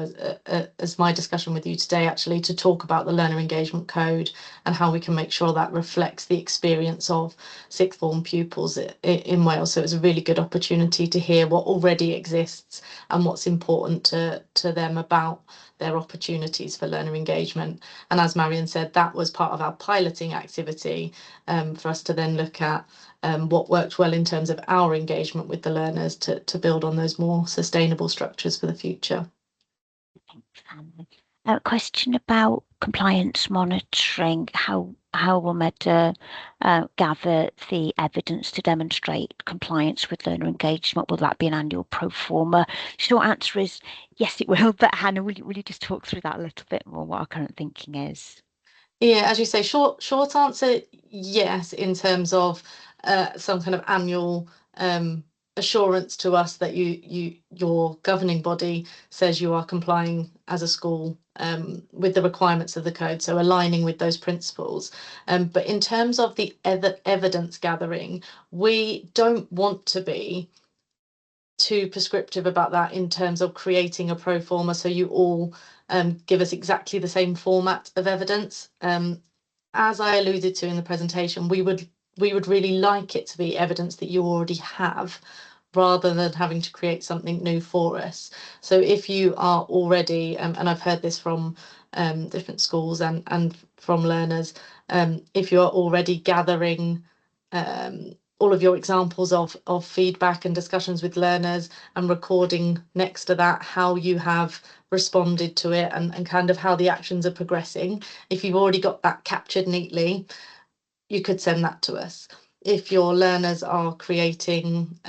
as my discussion with you today, actually, to talk about the learner engagement code and how we can make sure that reflects the experience of sixth form pupils in Wales. So it was a really good opportunity to hear what already exists and what's important to them about their opportunities for learner engagement. And as Marion said, that was part of our piloting activity for us to then look at what worked well in terms of our engagement with the learners to build on those more sustainable structures for the future. Thanks, Hannah. A question about compliance monitoring. How will Medr gather the evidence to demonstrate compliance with learner engagement? Will that be an annual pro forma? Short answer is yes, it will. But Hannah, will you just talk through that a little bit more, what our current thinking is? Yeah, as you say, short answer, yes, in terms of some kind of annual assurance to us that your governing body says you are complying as a school with the requirements of the code, so aligning with those principles. But in terms of the evidence gathering, we don't want to be too prescriptive about that in terms of creating a pro forma, so you all give us exactly the same format of evidence. As I alluded to in the presentation, we would really like it to be evidence that you already have, rather than having to create something new for us. So if you are already, and I've heard this from different schools and from learners, if you are already gathering all of your examples of feedback and discussions with learners, and recording next to that how you have responded to it, and kind of how the actions are progressing, if you've already got that captured neatly, you could send that to us. If your learners are creating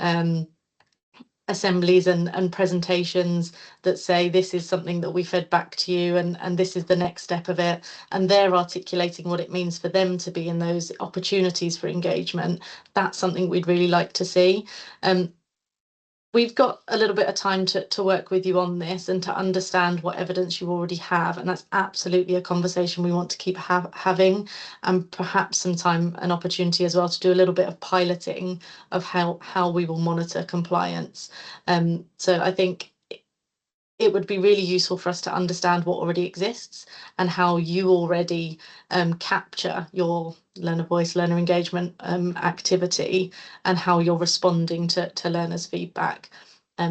assemblies and presentations that say this is something that we fed back to you, and this is the next step of it, and they're articulating what it means for them to be in those opportunities for engagement, that's something we'd really like to see. We've got a little bit of time to work with you on this and to understand what evidence you already have, and that's absolutely a conversation we want to keep having, and perhaps some time and opportunity as well to do a little bit of piloting of how we will monitor compliance. So I think it would be really useful for us to understand what already exists and how you already capture your learner voice, learner engagement activity, and how you're responding to learners' feedback,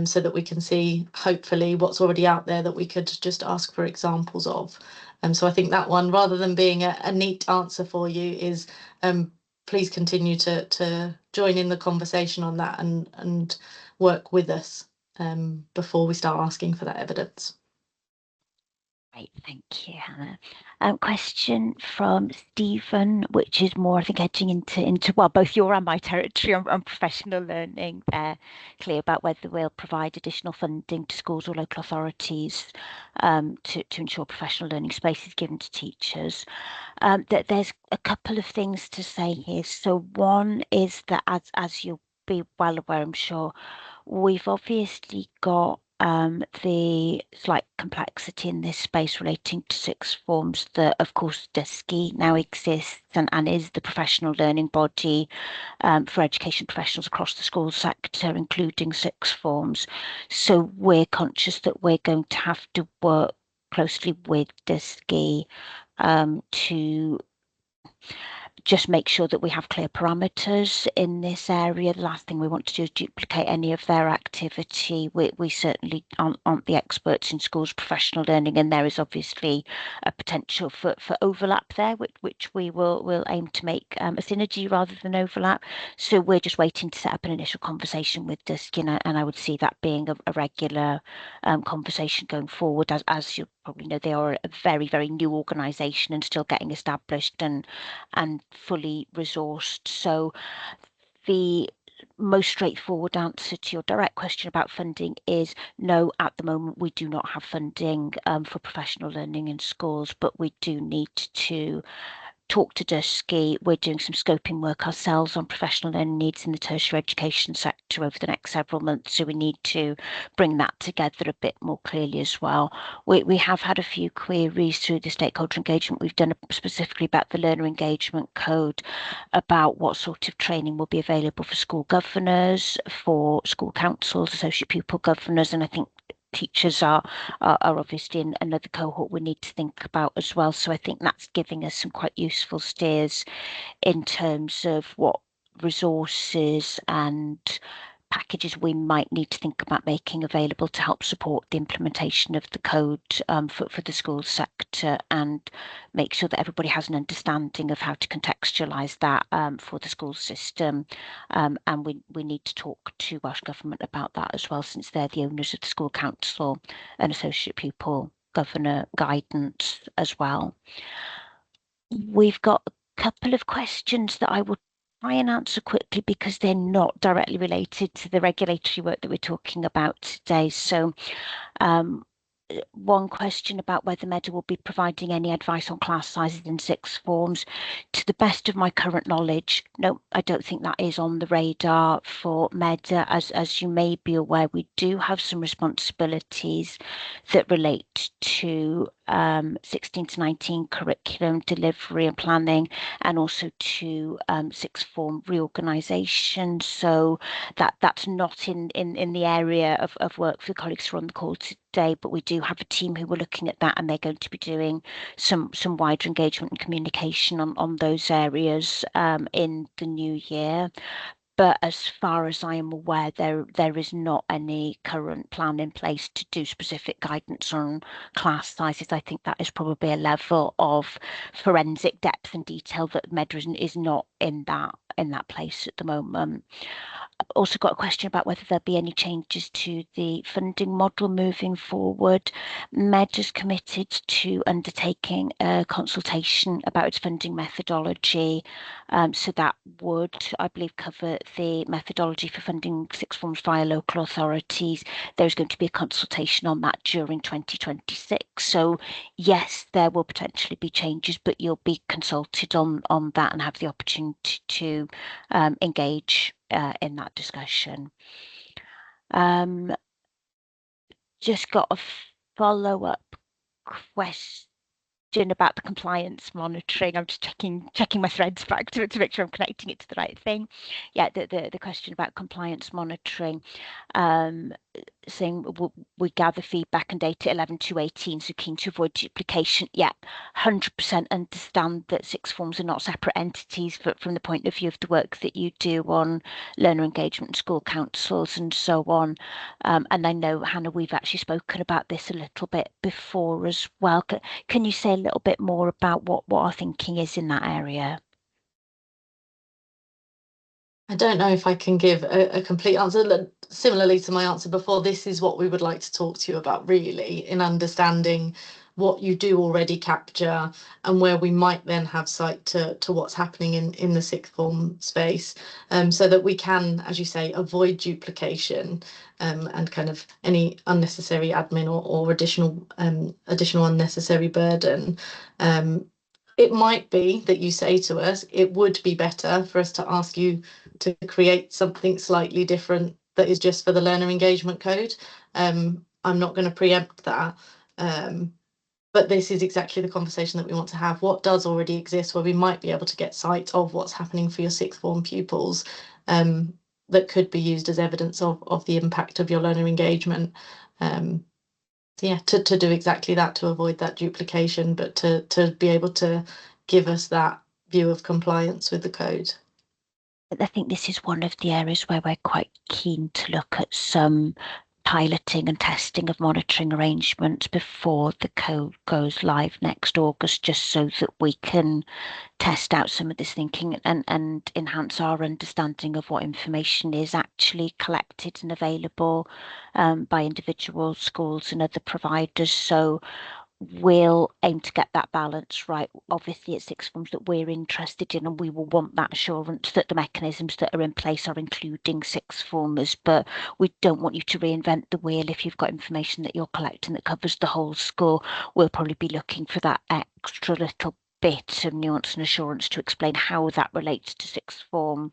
so that we can see, hopefully, what's already out there that we could just ask for examples of. So I think that one, rather than being a neat answer for you, is please continue to join in the conversation on that and work with us before we start asking for that evidence. Great, thank you, Hannah. Question from Stephen, which is more, I think, edging into well, both your and my territory on professional learning. Clear about whether we'll provide additional funding to schools or local authorities to ensure professional learning space is given to teachers. That there's a couple of things to say here. So one is that, as you'll be well aware, I'm sure, we've obviously got the slight complexity in this space relating to sixth forms, that of course DSGI now exists and is the professional learning body for education professionals across the school sector, including sixth forms. So we're conscious that we're going to have to work closely with DSGI to just make sure that we have clear parameters in this area. The last thing we want to do is duplicate any of their activity. We certainly aren't the experts in schools professional learning, and there is obviously a potential for overlap there, which we will aim to make a synergy rather than overlap. So we're just waiting to set up an initial conversation with DSGI, and I would see that being a regular conversation going forward. As you probably know, they are a very, very new organisation and still getting established and fully resourced. So the most straightforward answer to your direct question about funding is no. At the moment, we do not have funding for professional learning in schools, but we do need to talk to DSGI. We're doing some scoping work ourselves on professional learning needs in the tertiary education sector over the next several months, so we need to bring that together a bit more clearly as well. We have had a few queries through the stakeholder engagement we've done specifically about the learner engagement code, about what sort of training will be available for school governors, for school councils, associate pupil governors, and I think teachers are obviously in another cohort we need to think about as well. So I think that's giving us some quite useful steers in terms of what resources and packages we might need to think about making available to help support the implementation of the code for the school sector, and make sure that everybody has an understanding of how to contextualise that for the school system. And we need to talk to Welsh Government about that as well, since they're the owners of the school council and associate pupil governor guidance as well. We've got a couple of questions that I will try and answer quickly because they're not directly related to the regulatory work that we're talking about today. So one question about whether Medr will be providing any advice on class sizes in sixth forms. To the best of my current knowledge, no, I don't think that is on the radar for Medr. As you may be aware, we do have some responsibilities that relate to 16 to 19 curriculum delivery and planning, and also to sixth form reorganisation. So that's not in the area of work for the colleagues who are on the call today, but we do have a team who are looking at that, and they're going to be doing some wider engagement and communication on those areas in the new year. But as far as I am aware, there is not any current plan in place to do specific guidance on class sizes. I think that is probably a level of forensic depth and detail that Medr is not in that place at the moment. Also got a question about whether there'll be any changes to the funding model moving forward. Med is committed to undertaking a consultation about its funding methodology. So that would, I believe, cover the methodology for funding sixth forms via local authorities. There's going to be a consultation on that during 2026. So yes, there will potentially be changes, but you'll be consulted on that and have the opportunity to engage in that discussion. Just got a follow-up question about the compliance monitoring. I'm just checking my threads back to make sure I'm connecting it to the right thing. Yeah, the question about compliance monitoring, saying we gather feedback and data 11 to 18, so keen to avoid duplication. Yeah, 100% understand that sixth forms are not separate entities, but from the point of view of the work that you do on learner engagement, school councils and so on. And I know, Hannah, we've actually spoken about this a little bit before as well. Can you say a little bit more about what our thinking is in that area? I don't know if I can give a complete answer. Similarly to my answer before, this is what we would like to talk to you about, really, in understanding what you do already capture and where we might then have sight to what's happening in the sixth form space, so that we can, as you say, avoid duplication and kind of any unnecessary admin or additional unnecessary burden. It might be that you say to us, it would be better for us to ask you to create something slightly different that is just for the learner engagement code. I'm not going to preempt that, but this is exactly the conversation that we want to have. What does already exist where we might be able to get sight of what's happening for your sixth form pupils, that could be used as evidence of the impact of your learner engagement. Yeah, to do exactly that, to avoid that duplication, but to be able to give us that view of compliance with the code. I think this is one of the areas where we're quite keen to look at some piloting and testing of monitoring arrangements before the code goes live next August, just so that we can test out some of this thinking and enhance our understanding of what information is actually collected and available by individual schools and other providers. So we'll aim to get that balance right. Obviously, it's sixth forms that we're interested in, and we will want that assurance that the mechanisms that are in place are including sixth formers. But we don't want you to reinvent the wheel. If you've got information that you're collecting that covers the whole school, we'll probably be looking for that extra little bit of nuance and assurance to explain how that relates to sixth form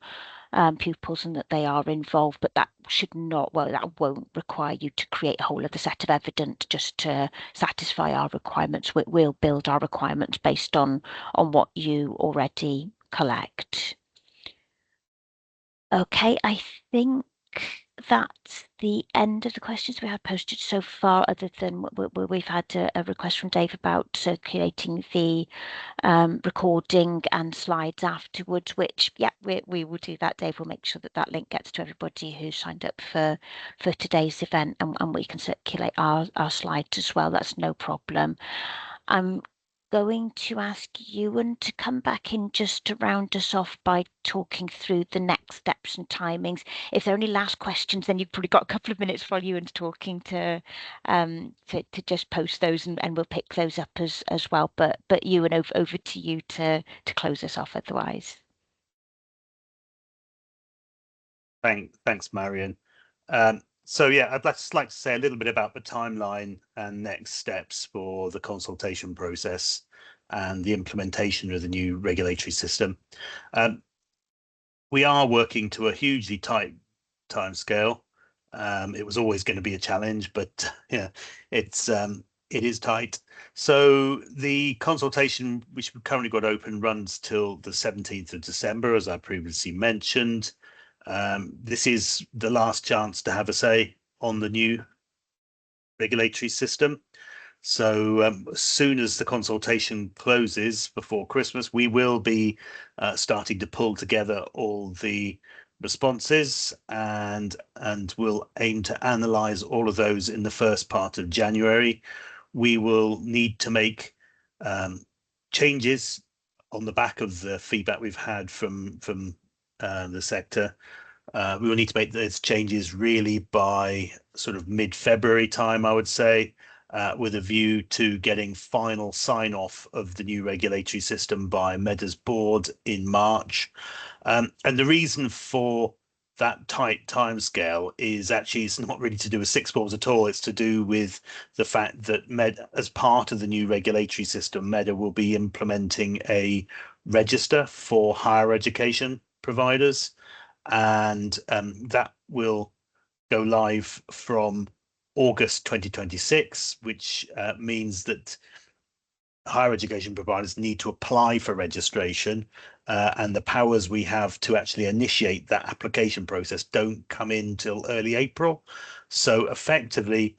pupils and that they are involved, but that should not, well, that won't require you to create a whole other set of evidence just to satisfy our requirements. We'll build our requirements based on what you already collect. Okay, I think that's the end of the questions we have posted so far, other than we've had a request from Dave about circulating the recording and slides afterwards, which, yeah, we will do that. Dave will make sure that that link gets to everybody who signed up for today's event, and we can circulate our slides as well. That's no problem. I'm going to ask Ewan to come back in just to round us off by talking through the next steps and timings. If there are any last questions, then you've probably got a couple of minutes while Ewan's talking to just post those, and we'll pick those up as well. But Ewan, over to you to close us off otherwise. Thanks, Marion. So yeah, I'd just like to say a little bit about the timeline and next steps for the consultation process and the implementation of the new regulatory system. We are working to a hugely tight timescale. It was always going to be a challenge, but yeah, it's It is tight. So the consultation, which we've currently got open, runs till the 17th of December, as I previously mentioned. This is the last chance to have a say on the new regulatory system. So as soon as the consultation closes before Christmas, we will be starting to pull together all the responses, and we'll aim to analyze all of those in the first part of January. We will need to make changes on the back of the feedback we've had from the sector. We will need to make those changes really by sort of mid-February time, I would say, with a view to getting final sign-off of the new regulatory system by Medr's board in March. And the reason for that tight timescale is actually, it's not really to do with sixth forms at all. It's to do with the fact that as part of the new regulatory system, Medr will be implementing a register for higher education providers, and that will go live from August 2026, which means that higher education providers need to apply for registration, and the powers we have to actually initiate that application process don't come in till early April. So effectively,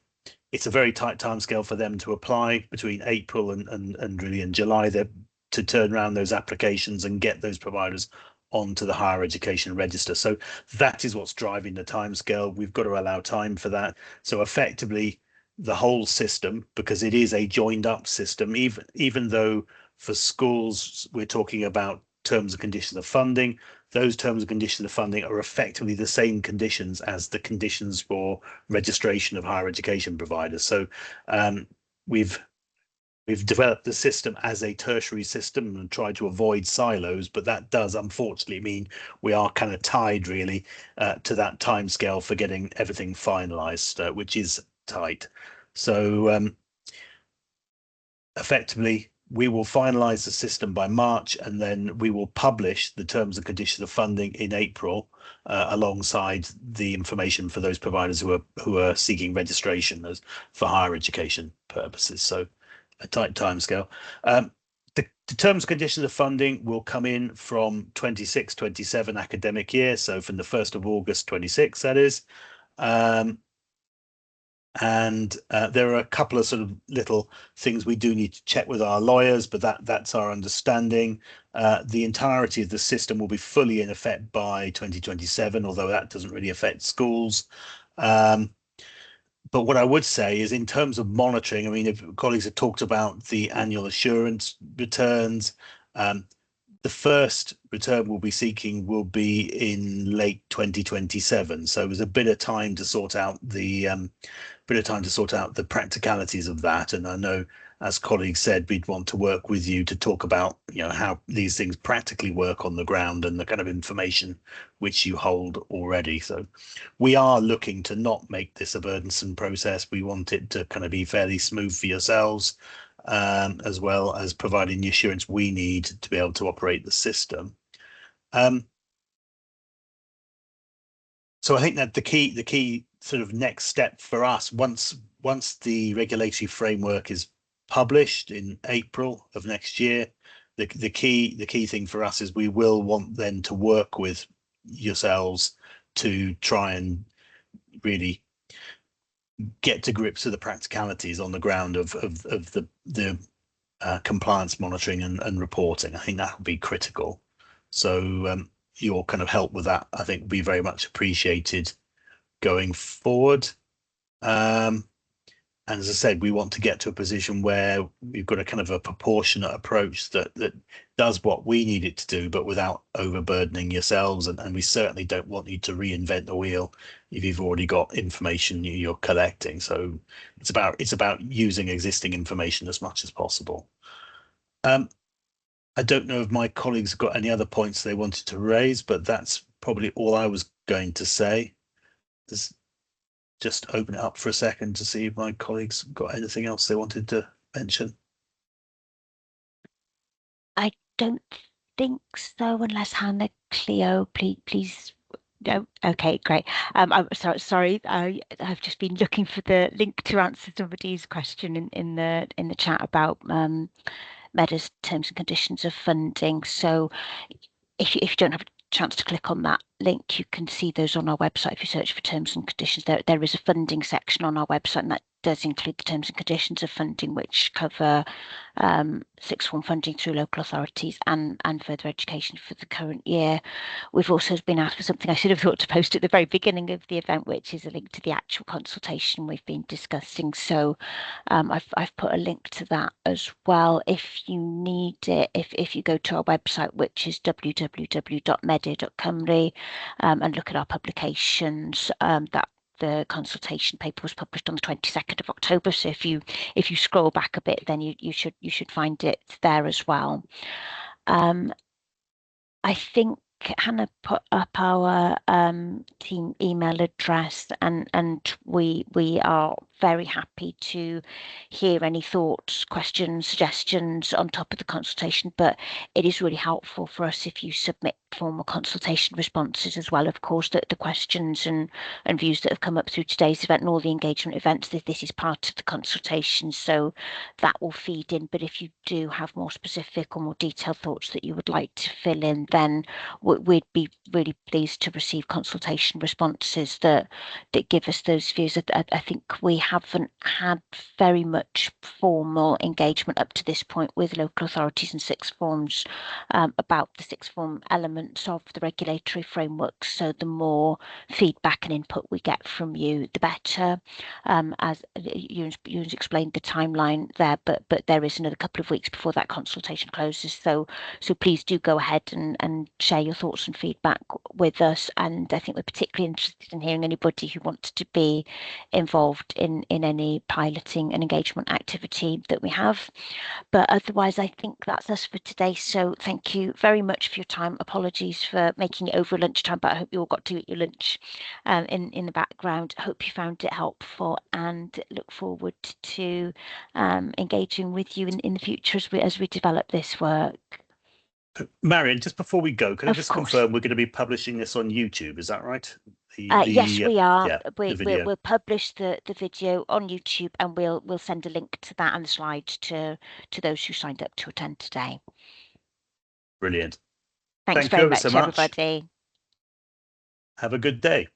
it's a very tight timescale for them to apply between April and really in July to turn around those applications and get those providers onto the higher education register. So that is what's driving the timescale. We've got to allow time for that. So effectively, the whole system, because it is a joined up system, even though for schools we're talking about terms and conditions of funding, those terms and conditions of funding are effectively the same conditions as the conditions for registration of higher education providers. So we've developed the system as a tertiary system and tried to avoid silos, but that does unfortunately mean we are kind of tied really to that timescale for getting everything finalized, which is tight. So effectively, we will finalize the system by March, and then we will publish the terms and conditions of funding in April, alongside the information for those providers who are seeking registration for higher education purposes. So a tight timescale. The terms and conditions of funding will come in from 26-27 academic year, so from the 1st of August 26, that is. And there are a couple of sort of little things we do need to check with our lawyers, but that's our understanding. The entirety of the system will be fully in effect by 2027, although that doesn't really affect schools. But what I would say is, in terms of monitoring, I mean, if colleagues have talked about the annual assurance returns, the first return we'll be seeking will be in late 2027. So there's a bit of time to sort out the practicalities of that. And I know, as colleagues said, we'd want to work with you to talk about, how these things practically work on the ground and the kind of information which you hold already. So we are looking to not make this a burdensome process. We want it to kind of be fairly smooth for yourselves, as well as providing the assurance we need to be able to operate the system. So I think that the key sort of next step for us, once the regulatory framework is published in April of next year, the key thing for us is we will want then to work with yourselves to try and really get to grips with the practicalities on the ground of the compliance monitoring and reporting. I think that will be critical. So your kind of help with that, I think, will be very much appreciated going forward. And as I said, we want to get to a position where we've got a kind of a proportionate approach that does what we need it to do, but without overburdening yourselves. And we certainly don't want you to reinvent the wheel if you've already got information you're collecting. So it's about using existing information as much as possible. I don't know if my colleagues have got any other points they wanted to raise, but that's probably all I was going to say. Just open it up for a second to see if my colleagues got anything else they wanted to mention. I don't think so, unless Hannah, Cleo, please No, okay, great. I'm sorry. I've just been looking for the link to answer somebody's question in the chat about Medr's terms and conditions of funding. So if you don't have a chance to click on that link, you can see those on our website. If you search for terms and conditions, there is a funding section on our website, and that does include the terms and conditions of funding, which cover sixth form funding through local authorities and further education for the current year. We've also been asked for something I should have thought to post at the very beginning of the event, which is a link to the actual consultation we've been discussing. So I've put a link to that as well if you need it. If you go to our website, which is www.medr.cymru, and look at our publications, that the consultation paper was published on the 22nd of October. So if you scroll back a bit, then you should find it there as well. I think Hannah put up our team email address, and we are very happy to hear any thoughts, questions, suggestions on top of the consultation. But it is really helpful for us if you submit formal consultation responses as well. Of course, that the questions and views that have come up through today's event and all the engagement events, this is part of the consultation, so that will feed in. But if you do have more specific or more detailed thoughts that you would like to fill in, then we'd be really pleased to receive consultation responses that give us those views. I think we haven't had very much formal engagement up to this point with local authorities and sixth forms about the sixth form elements of the regulatory framework. So the more feedback and input we get from you, the better. As you explained the timeline there, but there is another couple of weeks before that consultation closes. So please do go ahead and share your thoughts and feedback with us. And I think we're particularly interested in hearing anybody who wants to be involved in any piloting and engagement activity that we have. But otherwise, I think that's us for today. So thank you very much for your time. Apologies for making it over lunchtime, but I hope you all got to eat your lunch in the background. Hope you found it helpful, and look forward to engaging with you in the future as we develop this work. Marion, just before we go, can I Of just course. confirm we're going to be publishing this on YouTube? Is that right? Yes, we are. Yeah, We'll publish the video on YouTube, and we'll send a link to that and the slides to those who signed up to attend today. Brilliant. Thanks Thank very you much, so much. everybody. Have a good day.